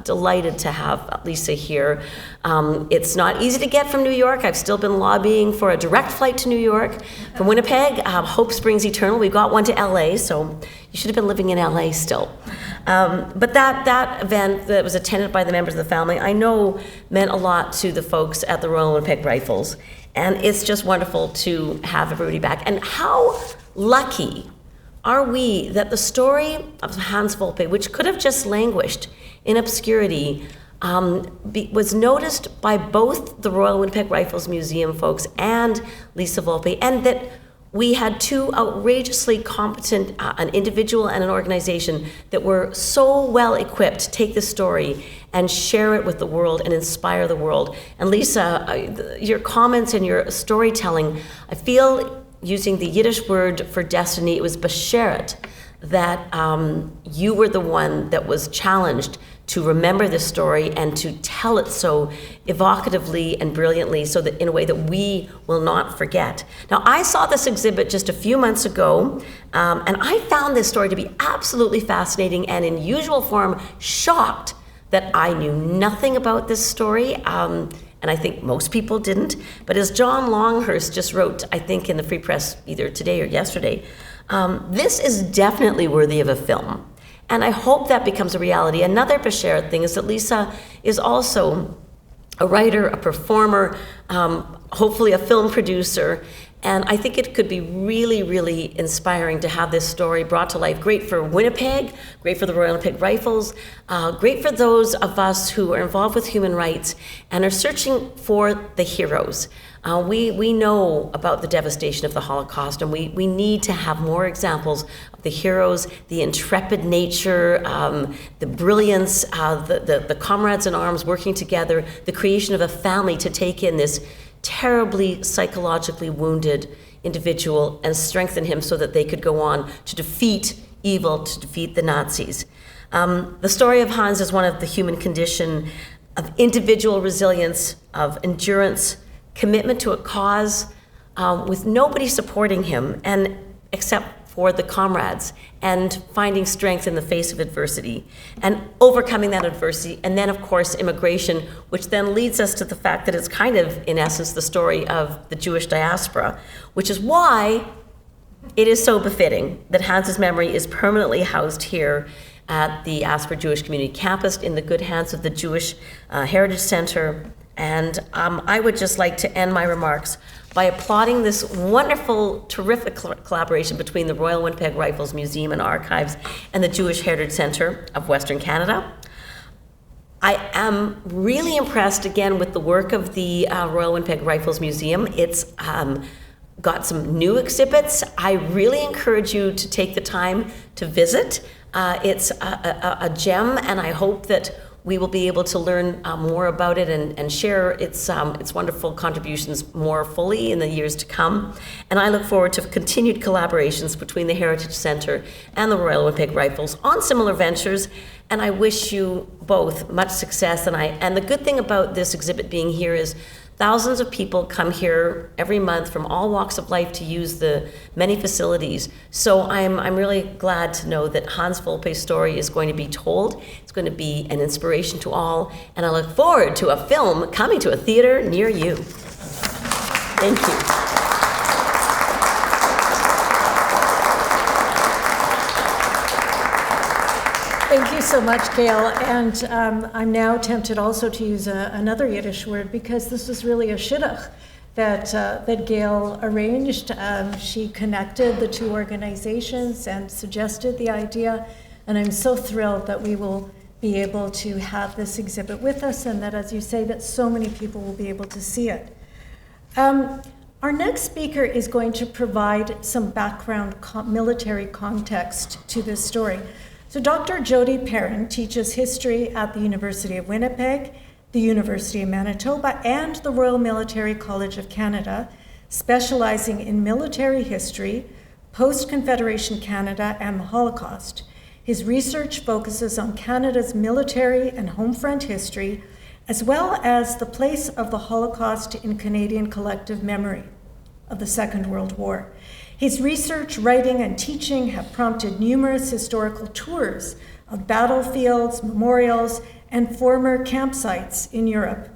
delighted to have Lisa here. It's not easy to get from New York. I've still been lobbying for a direct flight to New York from Winnipeg. Hope springs eternal. We got one to LA, so you should have been living in LA still. But that event that was attended by the members of the family, I know meant a lot to the folks at the Royal Winnipeg Rifles. And it's just wonderful to have everybody back. And how lucky are we that the story of Hans Wolpe, which could have just languished in obscurity, was noticed by both the Royal Winnipeg Rifles Museum folks and Lisa Wolpe, and that we had two outrageously competent, an individual and an organization that were so well equipped to take this story and share it with the world and inspire the world. And Lisa, your comments and your storytelling, I feel, using the Yiddish word for destiny, it was besheret, that you were the one that was challenged to remember this story and to tell it so evocatively and brilliantly, so that in a way that we will not forget. Now, I saw this exhibit just a few months ago, and I found this story to be absolutely fascinating and in usual form shocked that I knew nothing about this story. And I think most people didn't. But as John Longhurst just wrote, I think in the Free Press either today or yesterday, this is definitely worthy of a film. And I hope that becomes a reality. Another besheret thing is that Lisa is also a writer, a performer, hopefully a film producer. And I think it could be really, really inspiring to have this story brought to life. Great for Winnipeg, great for the Royal Winnipeg Rifles, great for those of us who are involved with human rights and are searching for the heroes. We know about the devastation of the Holocaust, and we need to have more examples of the heroes, the intrepid nature, the brilliance, the comrades in arms working together, the creation of a family to take in this terribly psychologically wounded individual and strengthen him so that they could go on to defeat evil, to defeat the Nazis. The story of Hans is one of the human condition, of individual resilience, of endurance, commitment to a cause with nobody supporting him, and except for the comrades, and finding strength in the face of adversity and overcoming that adversity. And then, of course, immigration, which then leads us to the fact that it's kind of, in essence, the story of the Jewish diaspora, which is why it is so befitting that Hans's memory is permanently housed here at the Asper Jewish Community Campus in the good hands of the Jewish Heritage Center. And I would just like to end my remarks by applauding this wonderful, terrific collaboration between the Royal Winnipeg Rifles Museum and Archives and the Jewish Heritage Center of Western Canada. I am really impressed, again, with the work of the Royal Winnipeg Rifles Museum. It's got some new exhibits. I really encourage you to take the time to visit. It's a gem, and I hope that we will be able to learn more about it and share its wonderful contributions more fully in the years to come. And I look forward to continued collaborations between the Heritage Center and the Royal Winnipeg Rifles on similar ventures. And I wish you both much success. And the good thing about this exhibit being here is Thousands of people come here every month from all walks of life to use the many facilities. So I'm really glad to know that Hans Wolpe's story is going to be told. It's going to be an inspiration to all, and I look forward to a film coming to a theater near you. Thank you. Thank you so much, Gail. And I'm now tempted also to use another Yiddish word, because this was really a shidduch that Gail arranged. She connected the two organizations and suggested the idea. And I'm so thrilled that we will be able to have this exhibit with us, and that, as you say, that so many people will be able to see it. Our next speaker is going to provide some background military context to this story. So Dr. Jody Perrun teaches history at the University of Winnipeg, the University of Manitoba, and the Royal Military College of Canada, specializing in military history, post-Confederation Canada, and the Holocaust. His research focuses on Canada's military and home front history, as well as the place of the Holocaust in Canadian collective memory of the Second World War. His research, writing, and teaching have prompted numerous historical tours of battlefields, memorials, and former campsites in Europe.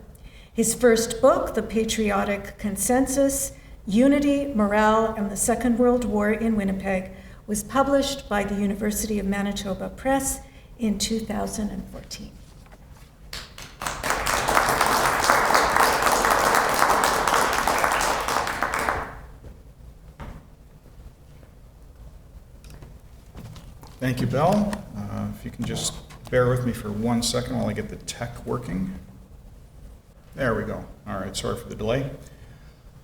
His first book, The Patriotic Consensus, Unity, Morale, and the Second World War in Winnipeg, was published by the University of Manitoba Press in 2014. Thank you, Belle. If you can just bear with me for 1 second while I get the tech working. There we go. All right, sorry for the delay.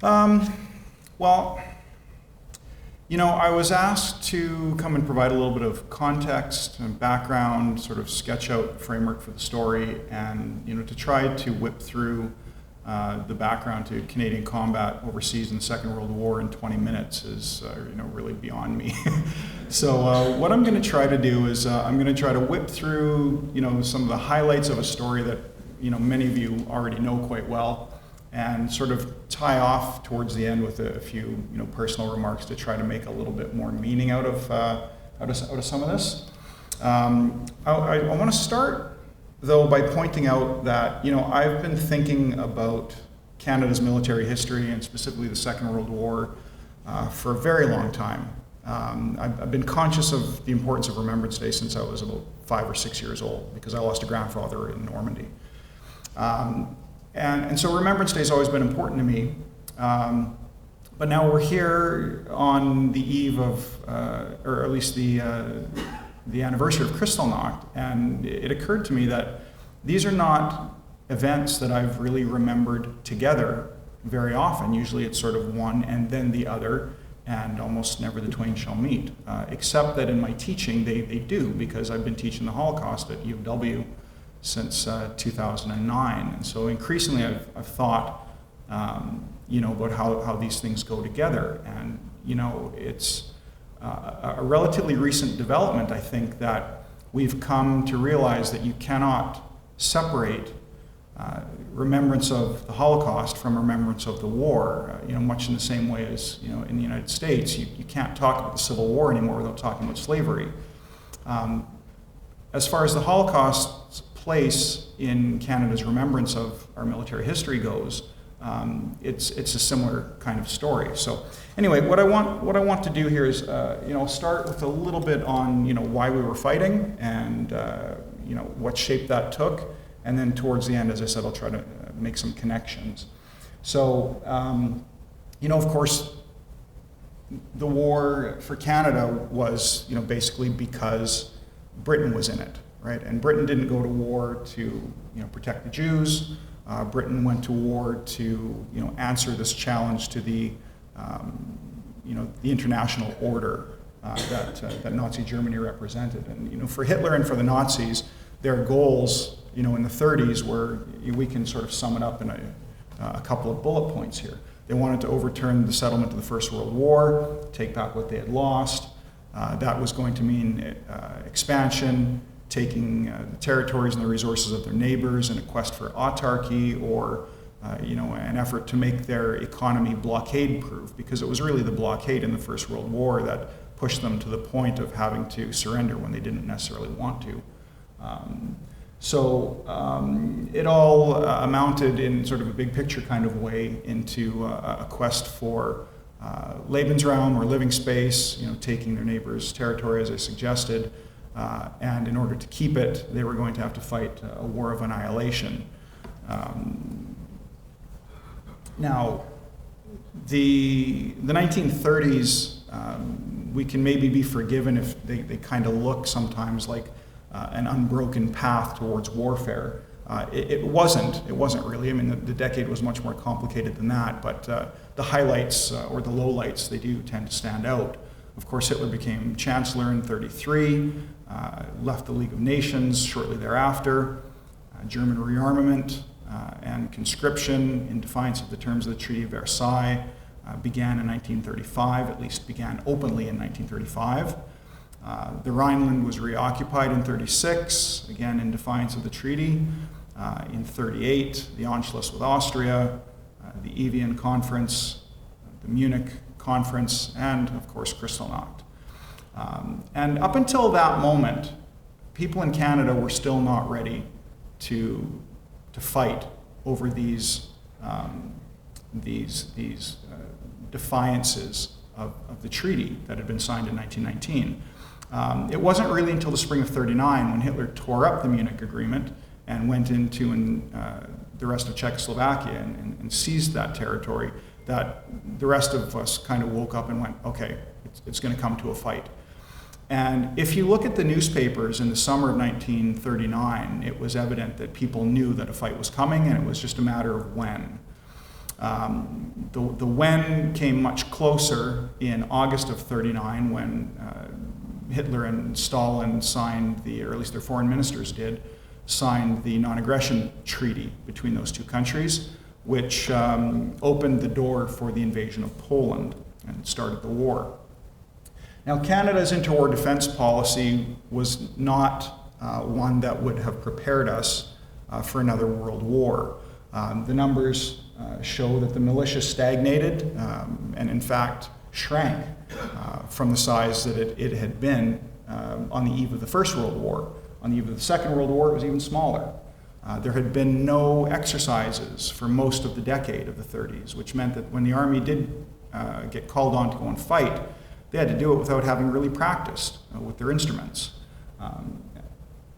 Well, you know, I was asked to come and provide a little bit of context and background, sort of sketch out the framework for the story, and, you know, to try to whip through the background to Canadian combat overseas in the Second World War in 20 minutes is, you know, really beyond me. So what I'm going to try to do is I'm going to try to whip through, you know, some of the highlights of a story that, you know, many of you already know quite well, and sort of tie off towards the end with a few, you know, personal remarks to try to make a little bit more meaning out of some of this. I want to start, though, by pointing out that, you know, I've been thinking about Canada's military history, and specifically the Second World War, for a very long time. I've been conscious of the importance of Remembrance Day since I was about 5 or 6 years old, because I lost a grandfather in Normandy. And so Remembrance Day has always been important to me. But now we're here on the eve of, or at least the anniversary of Kristallnacht, and it occurred to me that these are not events that I've really remembered together very often. Usually it's sort of one and then the other, and almost never the twain shall meet, except that in my teaching they do, because I've been teaching the Holocaust at U of W since 2009. And so increasingly I've thought, you know, about how these things go together. And, you know, it's a relatively recent development, I think, that we've come to realize that you cannot separate remembrance of the Holocaust from remembrance of the war, you know, much in the same way as, you know, in the United States, you can't talk about the Civil War anymore without talking about slavery. As far as the Holocaust's place in Canada's remembrance of our military history goes, it's a similar kind of story. So anyway, what I want to do here is, you know, start with a little bit on, you know, why we were fighting and, you know, what shape that took. And then towards the end, as I said, I'll try to make some connections. So, you know, of course, the war for Canada was, you know, basically because Britain was in it, right? And Britain didn't go to war to, you know, protect the Jews. Britain went to war to, you know, answer this challenge to the, you know, the international order that Nazi Germany represented. And, you know, for Hitler and for the Nazis, their goals, you know, in the 30s were, we can sort of sum it up in a couple of bullet points here. They wanted to overturn the settlement of the First World War, take back what they had lost. That was going to mean expansion, taking the territories and the resources of their neighbors in a quest for autarky, or an effort to make their economy blockade-proof, because it was really the blockade in the First World War that pushed them to the point of having to surrender when they didn't necessarily want to. It all amounted in sort of a big picture kind of way into a quest for Lebensraum, or living space, taking their neighbors' territory, as I suggested, and in order to keep it, they were going to have to fight a war of annihilation. Now, the 1930s, we can maybe be forgiven if they kind of look sometimes like an unbroken path towards warfare. It wasn't really. I mean, the decade was much more complicated than that, but the highlights or the lowlights, they do tend to stand out. Of course, Hitler became Chancellor in 1933, left the League of Nations shortly thereafter. German rearmament and conscription in defiance of the terms of the Treaty of Versailles began in 1935, at least began openly in 1935. The Rhineland was reoccupied in 1936, again in defiance of the treaty. In 1938, the Anschluss with Austria, the Evian Conference, the Munich Conference, and of course Kristallnacht. And up until that moment, people in Canada were still not ready to fight over these defiances of the treaty that had been signed in 1919. It wasn't really until the spring of 1939 when Hitler tore up the Munich Agreement and went into the rest of Czechoslovakia and seized that territory that the rest of us kind of woke up and went, okay, it's going to come to a fight. And if you look at the newspapers in the summer of 1939, it was evident that people knew that a fight was coming, and it was just a matter of when. The when came much closer in August of 1939 when Hitler and Stalin signed or at least their foreign ministers did, signed the non-aggression treaty between those two countries, which opened the door for the invasion of Poland and started the war. Now, Canada's interwar defense policy was not one that would have prepared us for another world war. The numbers show that the militia stagnated and in fact shrank from the size that it had been on the eve of the First World War. On the eve of the Second World War, it was even smaller. There had been no exercises for most of the decade of the 30s, which meant that when the Army did get called on to go and fight, they had to do it without having really practiced with their instruments.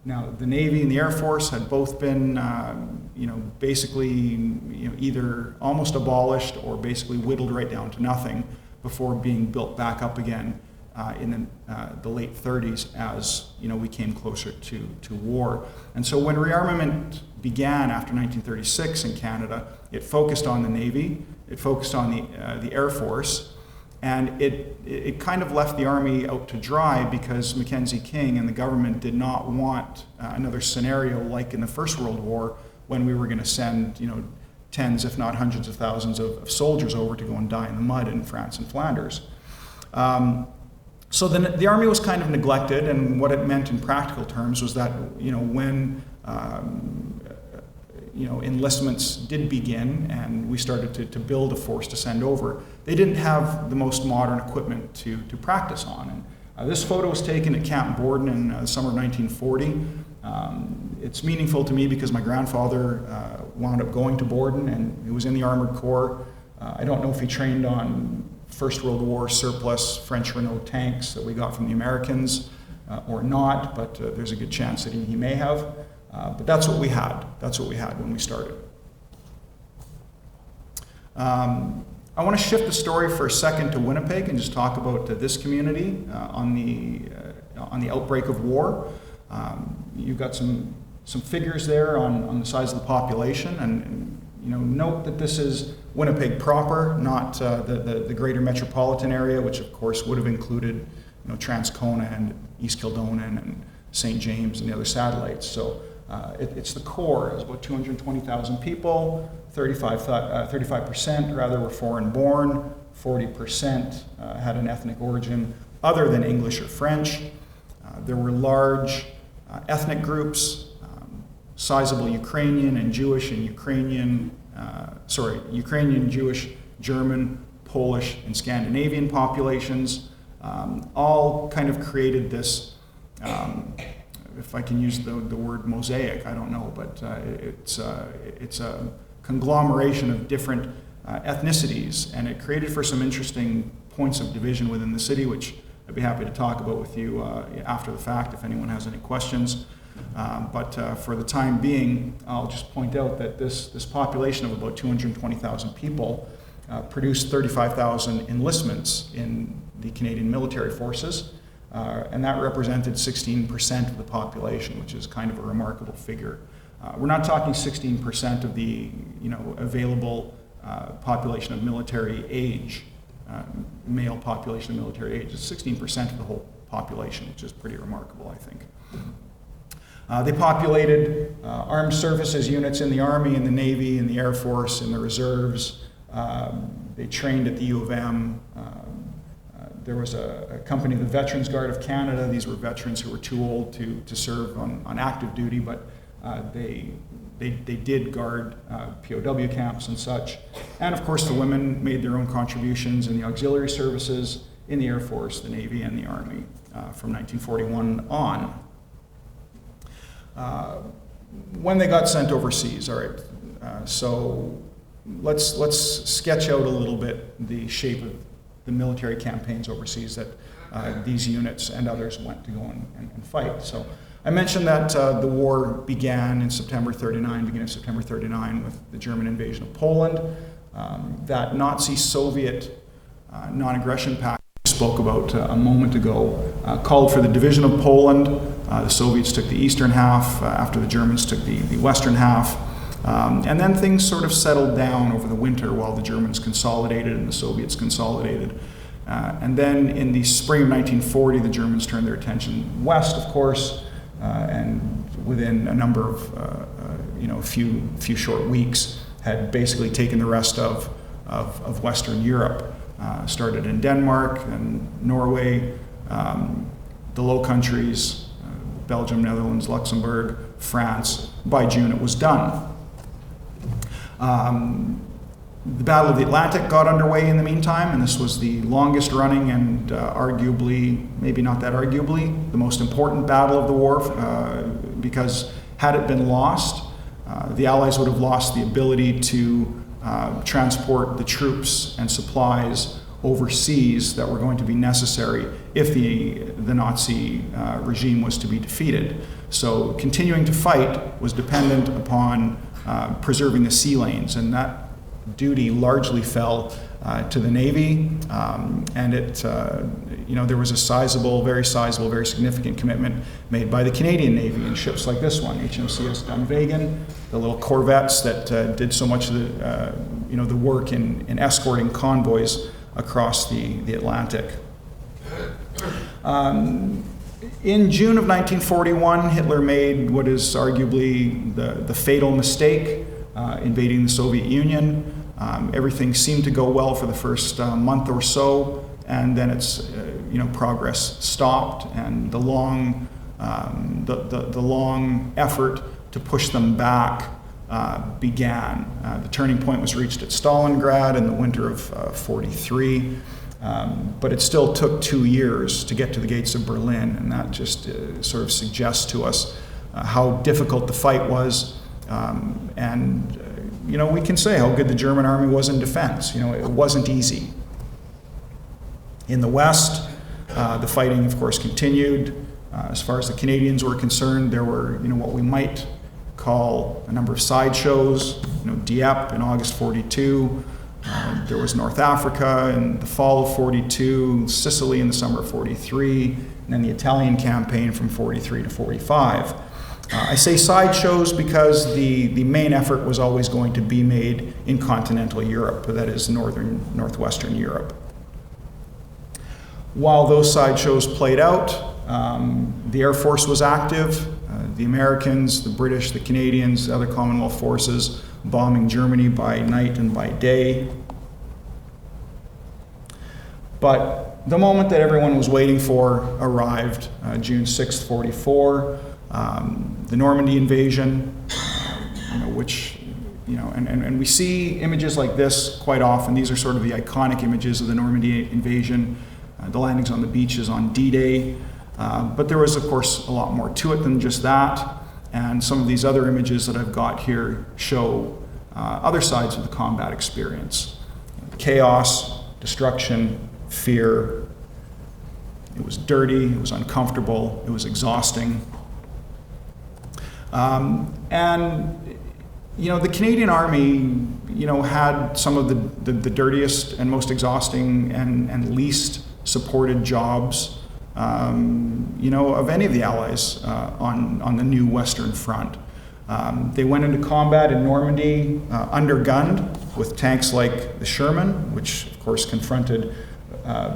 Now, the Navy and the Air Force had both been, basically, either almost abolished or basically whittled right down to nothing before being built back up again in the late 30s as we came closer to war. And so when rearmament began after 1936 in Canada, it focused on the Navy, it focused on the Air Force, and it kind of left the Army out to dry because Mackenzie King and the government did not want another scenario like in the First World War when we were going to send tens, if not hundreds of thousands of soldiers over to go and die in the mud in France and Flanders. So the Army was kind of neglected, and what it meant in practical terms was that when enlistments did begin and we started to build a force to send over, they didn't have the most modern equipment to practice on. And this photo was taken at Camp Borden in the summer of 1940. It's meaningful to me because my grandfather wound up going to Borden, and he was in the Armored Corps. I don't know if he trained on First World War surplus French Renault tanks that we got from the Americans or not, but there's a good chance that he may have. But that's what we had. That's what we had when we started. I want to shift the story for a second to Winnipeg and just talk about this community on the outbreak of war. You've got some figures there on the size of the population, and note that this is Winnipeg proper, not the greater metropolitan area, which of course would have included Transcona and East Kildonan and St. James and the other satellites. So it's the core. It's about 220,000 people. 35% rather were foreign born. 40% had an ethnic origin other than English or French. There were large ethnic groups, sizable Ukrainian and Jewish and Ukrainian Ukrainian, Jewish, German, Polish, and Scandinavian populations, all kind of created this, if I can use the word mosaic, I don't know, but it's a conglomeration of different ethnicities, and it created for some interesting points of division within the city, which I'd be happy to talk about with you after the fact if anyone has any questions. But for the time being, I'll just point out that this population of about 220,000 people produced 35,000 enlistments in the Canadian military forces, and that represented 16% of the population, which is kind of a remarkable figure. We're not talking 16% of the available population of military age, male population of military age. It's 16% of the whole population, which is pretty remarkable, I think. They populated armed services units in the Army, in the Navy, in the Air Force, in the reserves. They trained at the U of M. There was a company, the Veterans Guard of Canada. These were veterans who were too old to serve on active duty, but they did guard POW camps and such. And of course, the women made their own contributions in the auxiliary services, in the Air Force, the Navy, and the Army from 1941 on. When they got sent overseas, all right, so let's sketch out a little bit the shape of the military campaigns overseas that these units and others went to go and fight. So I mentioned that the war began in September 39, beginning of September 39 with the German invasion of Poland. That Nazi-Soviet non-aggression pact we spoke about a moment ago called for the division of Poland. The Soviets took the eastern half after the Germans took the western half. And then things sort of settled down over the winter while the Germans consolidated and the Soviets consolidated. And then in the spring of 1940, the Germans turned their attention west, of course, and within a number of, a few short weeks, had basically taken the rest of Western Europe. Started in Denmark and Norway, the Low Countries, Belgium, Netherlands, Luxembourg, France. By June, it was done. The Battle of the Atlantic got underway in the meantime, and this was the longest running and arguably, maybe not that arguably, the most important battle of the war, because had it been lost, the Allies would have lost the ability to transport the troops and supplies overseas that were going to be necessary if the Nazi regime was to be defeated. So continuing to fight was dependent upon preserving the sea lanes, and that duty largely fell to the Navy, and there was a very sizable, very significant commitment made by the Canadian Navy in ships like this one, HMCS Dunvegan, the little corvettes that did so much of the work in escorting convoys across the Atlantic. In June of 1941, Hitler made what is arguably the fatal mistake, invading the Soviet Union. Everything seemed to go well for the first month or so, and then its progress stopped, and the long effort to push them back began. The turning point was reached at Stalingrad in the winter of 43. But it still took 2 years to get to the gates of Berlin, and that just sort of suggests to us how difficult the fight was. We can say how good the German army was in defense. It wasn't easy. In the West, the fighting, of course, continued. As far as the Canadians were concerned, there were, what we might call a number of sideshows. Dieppe in August 42. There was North Africa in the fall of 42, Sicily in the summer of 43, and then the Italian campaign from 43 to 45. I say sideshows because the main effort was always going to be made in continental Europe, that is northwestern Europe. While those sideshows played out, the Air Force was active. The Americans, the British, the Canadians, other Commonwealth forces bombing Germany by night and by day. But the moment that everyone was waiting for arrived, June 6th, 44. The Normandy invasion, which and we see images like this quite often. These are sort of the iconic images of the Normandy invasion, the landings on the beaches on D-Day. But there was, of course, a lot more to it than just that. And some of these other images that I've got here show other sides of the combat experience. Chaos, destruction, fear. It was dirty, it was uncomfortable, it was exhausting. The Canadian Army, had some of the dirtiest and most exhausting and least supported jobs, of any of the Allies on the new Western Front. They went into combat in Normandy undergunned with tanks like the Sherman, which of course confronted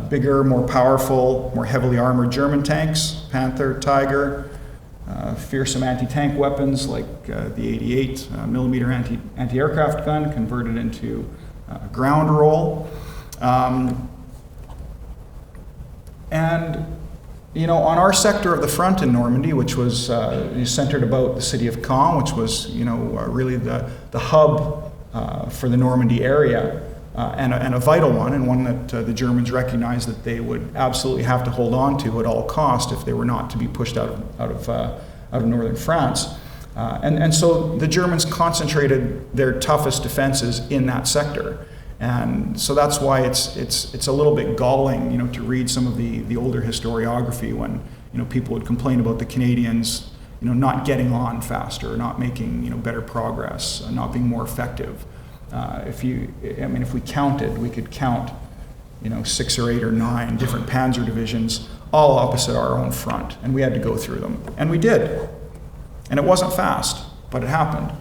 bigger, more powerful, more heavily armored German tanks, Panther, Tiger, fearsome anti-tank weapons like the 88 millimeter anti-aircraft gun converted into ground roll. On our sector of the front in Normandy, which was centered about the city of Caen, which was, really the hub for the Normandy area, and a vital one, and one that the Germans recognized that they would absolutely have to hold on to at all cost if they were not to be pushed out of northern France. And so the Germans concentrated their toughest defenses in that sector. And so that's why it's a little bit galling, to read some of the older historiography when, people would complain about the Canadians, not getting on faster, not making, better progress, not being more effective. If we counted, we could count, 6 or 8 or 9 different Panzer divisions all opposite our own front, and we had to go through them. And we did. And it wasn't fast, but it happened.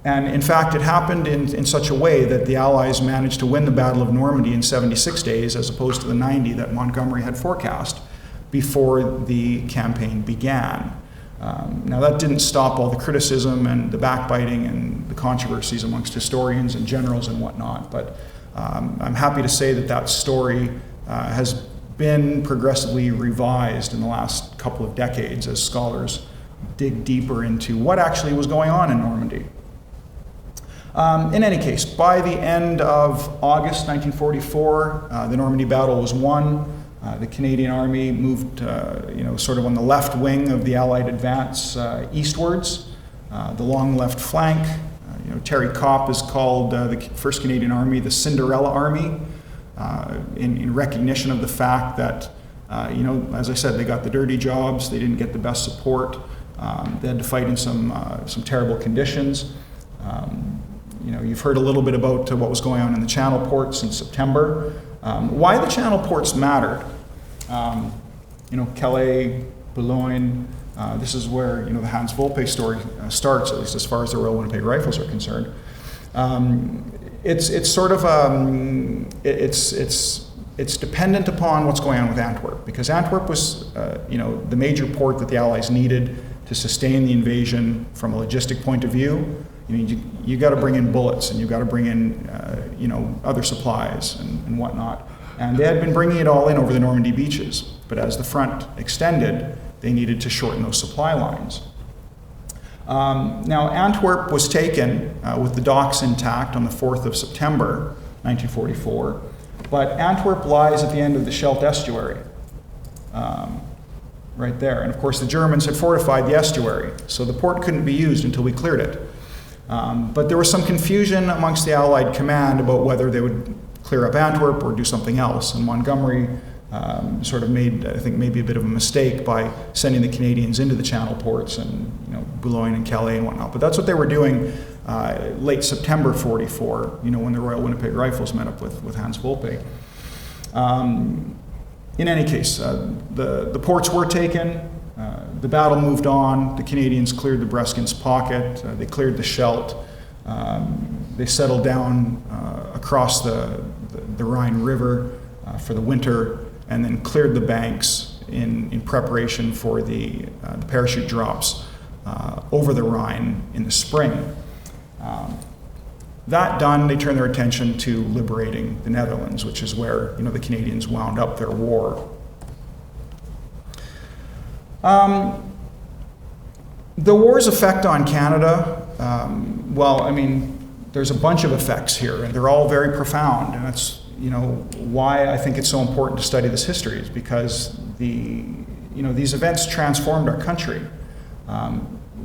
And in fact, it happened in such a way that the Allies managed to win the Battle of Normandy in 76 days as opposed to the 90 that Montgomery had forecast before the campaign began. Now that didn't stop all the criticism and the backbiting and the controversies amongst historians and generals and whatnot, but I'm happy to say that story has been progressively revised in the last couple of decades as scholars dig deeper into what actually was going on in Normandy. In any case, by the end of August 1944, the Normandy battle was won. The Canadian Army moved, sort of on the left wing of the Allied advance eastwards, the long left flank. Terry Kopp has called the 1st Canadian Army the Cinderella Army in recognition of the fact that, as I said, they got the dirty jobs, they didn't get the best support, they had to fight in some terrible conditions. You've heard a little bit about what was going on in the Channel ports in September. Why the Channel ports mattered. Calais, Boulogne, this is where the Hans Wolpe story starts, at least as far as the Royal Winnipeg Rifles are concerned. It's sort of it's dependent upon what's going on with Antwerp, because Antwerp was the major port that the Allies needed to sustain the invasion from a logistic point of view. You got to bring in bullets, and you got to bring in other supplies and whatnot. And they had been bringing it all in over the Normandy beaches, but as the front extended, they needed to shorten those supply lines. Now, Antwerp was taken with the docks intact on the 4th of September, 1944, but Antwerp lies at the end of the Scheldt estuary, right there. And of course, the Germans had fortified the estuary, so the port couldn't be used until we cleared it. But there was some confusion amongst the Allied command about whether they would clear up Antwerp or do something else. And Montgomery sort of made, I think, maybe a bit of a mistake by sending the Canadians into the Channel ports and Boulogne and Calais and whatnot. But that's what they were doing late September 44, when the Royal Winnipeg Rifles met up with Hans Wolpe. In any case, the ports were taken. The battle moved on. The Canadians cleared the Breskins Pocket. They cleared the Scheldt. They settled down across the Rhine River for the winter, and then cleared the banks in preparation for the parachute drops over the Rhine in the spring. That done, they turned their attention to liberating the Netherlands, which is where the Canadians wound up their war. The war's effect on Canada well, I mean, there's a bunch of effects here, and they're all very profound, and that's, you know, why I think it's so important to study this history, is because these events transformed our country.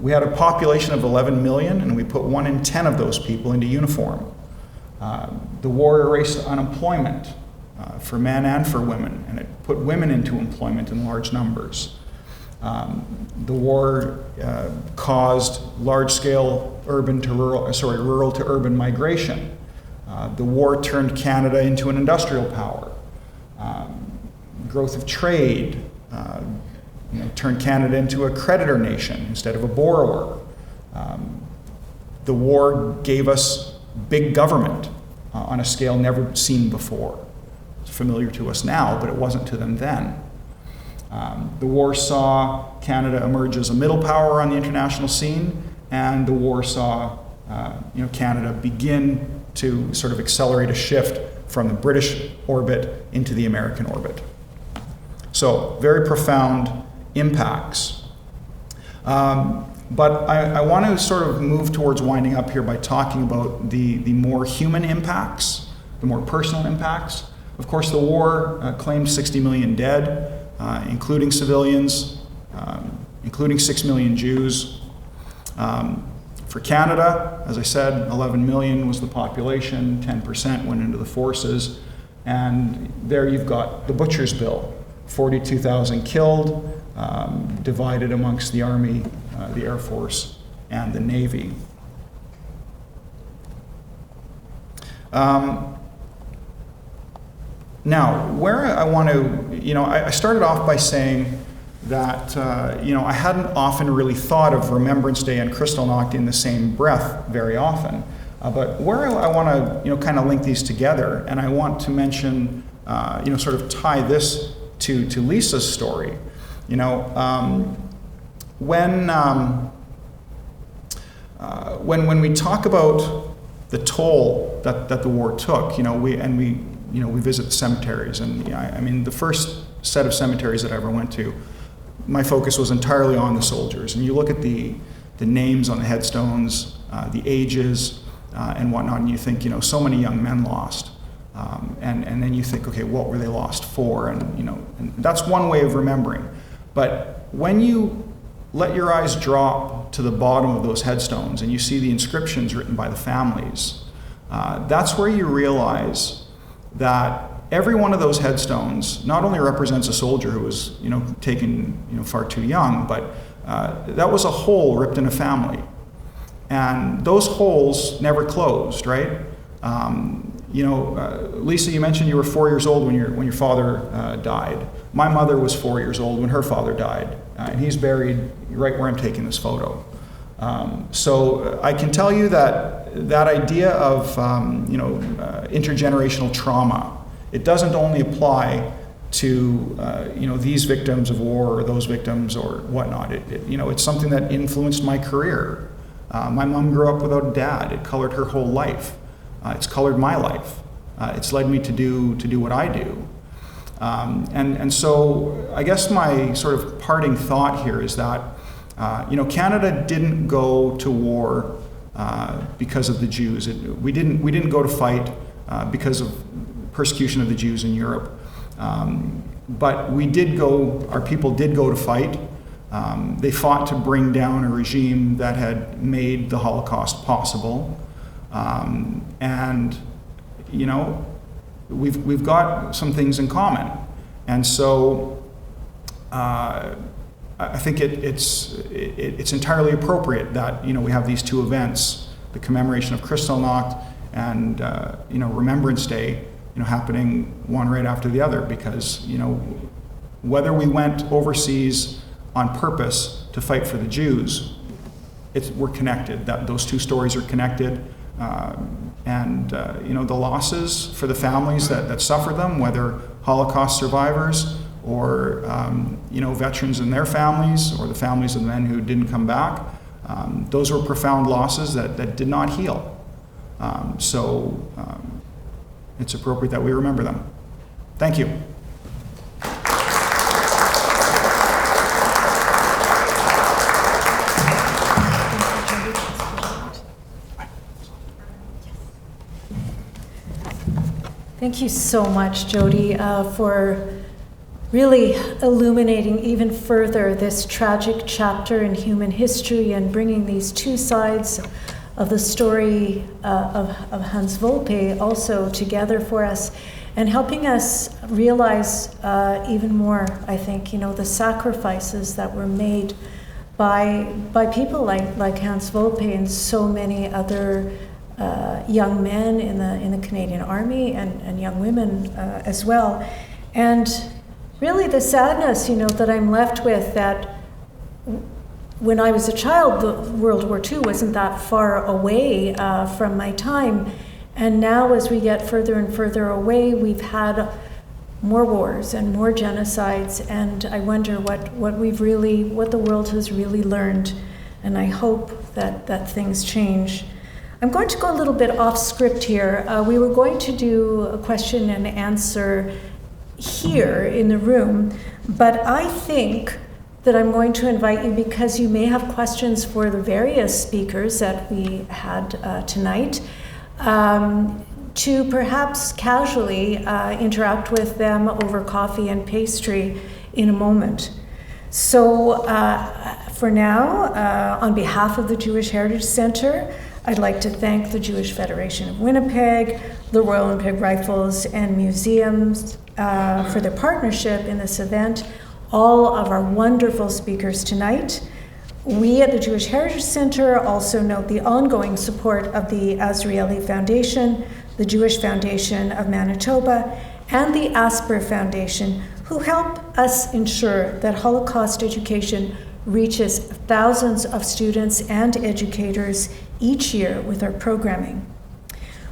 We had a population of 11 million, and we put 1 in 10 of those people into uniform. The war erased unemployment for men and for women, and it put women into employment in large numbers. The war caused large-scale rural to urban migration. The war turned Canada into an industrial power. Growth of trade turned Canada into a creditor nation instead of a borrower. The war gave us big government on a scale never seen before. It's familiar to us now, but it wasn't to them then. The war saw Canada emerge as a middle power on the international scene, and the war saw Canada begin to sort of accelerate a shift from the British orbit into the American orbit. So very profound impacts. But I want to sort of move towards winding up here by talking about the more human impacts, the more personal impacts. Of course, the war claimed 60 million dead, including civilians, including 6 million Jews. For Canada, as I said, 11 million was the population, 10% went into the forces, and there you've got the butcher's bill, 42,000 killed, divided amongst the Army, the Air Force, and the Navy. Now, where I want to, I started off by saying that, I hadn't often really thought of Remembrance Day and Kristallnacht in the same breath very often. But where I want to, kind of link these together, and I want to mention, sort of tie this to Lisa's story. When we talk about the toll that the war took, we visit the cemeteries, and I mean, the first set of cemeteries that I ever went to, my focus was entirely on the soldiers. And you look at the names on the headstones, the ages, and whatnot, and you think, so many young men lost. And then you think, okay, what were they lost for? And that's one way of remembering. But when you let your eyes drop to the bottom of those headstones and you see the inscriptions written by the families, that's where you realize that every one of those headstones not only represents a soldier who was, taken, far too young, but that was a hole ripped in a family. And those holes never closed, right? Lisa, you mentioned you were 4 years old when your father died. My mother was 4 years old when her father died, and he's buried right where I'm taking this photo. So I can tell you that idea of intergenerational trauma, it doesn't only apply to these victims of war or those victims or whatnot. It's something that influenced my career. My mom grew up without a dad. It colored her whole life. It's colored my life. It's led me to do what I do. And so I guess my sort of parting thought here is that Canada didn't go to war because of the Jews. We didn't go to fight because of persecution of the Jews in Europe. But our people did go to fight. They fought to bring down a regime that had made the Holocaust possible. And we've got some things in common. And so I think it's entirely appropriate that we have these two events, the commemoration of Kristallnacht and Remembrance Day, happening one right after the other, because whether we went overseas on purpose to fight for the Jews, we're connected. Those two stories are connected, and the losses for the families that suffer them, whether Holocaust survivors or veterans and their families, or the families of the men who didn't come back, those were profound losses that did not heal. So it's appropriate that we remember them. Thank you. Thank you so much, Jody, for really illuminating even further this tragic chapter in human history and bringing these two sides of the story of Hans Wolpe also together for us, and helping us realize even more, I think, the sacrifices that were made by people like Hans Wolpe and so many other young men in the Canadian Army and young women as well. And really the sadness, that I'm left with, that when I was a child, the World War II wasn't that far away from my time. And now as we get further and further away, we've had more wars and more genocides, and I wonder what the world has really learned, and I hope that things change. I'm going to go a little bit off script here. We were going to do a question and answer here in the room, but I think that I'm going to invite you, because you may have questions for the various speakers that we had tonight, to perhaps casually interact with them over coffee and pastry in a moment. So for now, on behalf of the Jewish Heritage Center, I'd like to thank the Jewish Federation of Winnipeg, the Royal Winnipeg Rifles, and museums for their partnership in this event, all of our wonderful speakers tonight. We at the Jewish Heritage Center also note the ongoing support of the Azrieli Foundation, the Jewish Foundation of Manitoba, and the Asper Foundation, who help us ensure that Holocaust education reaches thousands of students and educators each year with our programming.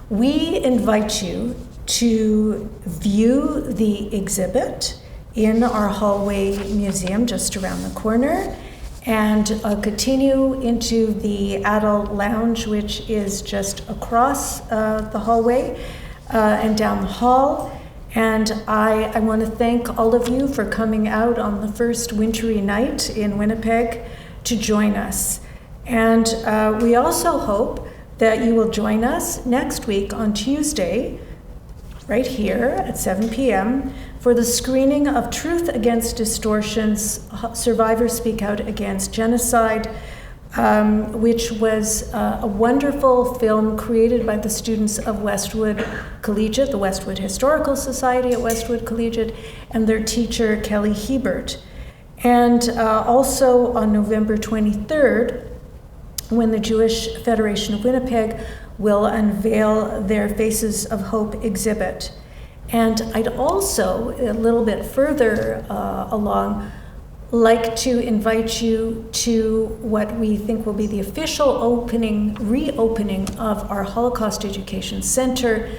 We invite you to view the exhibit in our hallway museum just around the corner, and continue into the adult lounge, which is just across the hallway and down the hall. And I want to thank all of you for coming out on the first wintry night in Winnipeg to join us. And we also hope that you will join us next week on Tuesday, right here at 7 p.m., for the screening of Truth Against Distortions, Survivors Speak Out Against Genocide, which was a wonderful film created by the students of Westwood Collegiate, the Westwood Historical Society at Westwood Collegiate, and their teacher, Kelly Hebert. And also on November 23rd, when the Jewish Federation of Winnipeg will unveil their Faces of Hope exhibit. And I'd also, a little bit further along, like to invite you to what we think will be the official reopening of our Holocaust Education Center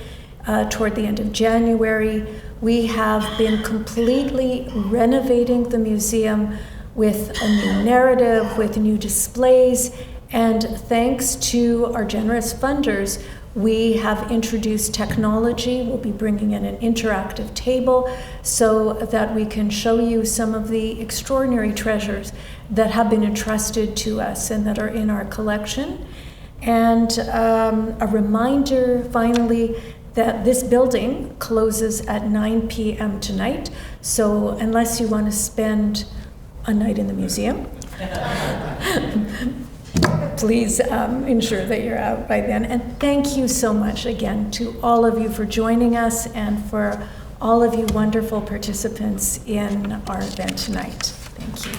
toward the end of January. We have been completely renovating the museum with a new narrative, with new displays, and thanks to our generous funders, we have introduced technology. We'll be bringing in an interactive table so that we can show you some of the extraordinary treasures that have been entrusted to us and that are in our collection. And a reminder, finally, that this building closes at 9 p.m. tonight. So unless you want to spend a night in the museum, please ensure that you're out by then. And thank you so much again to all of you for joining us and for all of you wonderful participants in our event tonight. Thank you.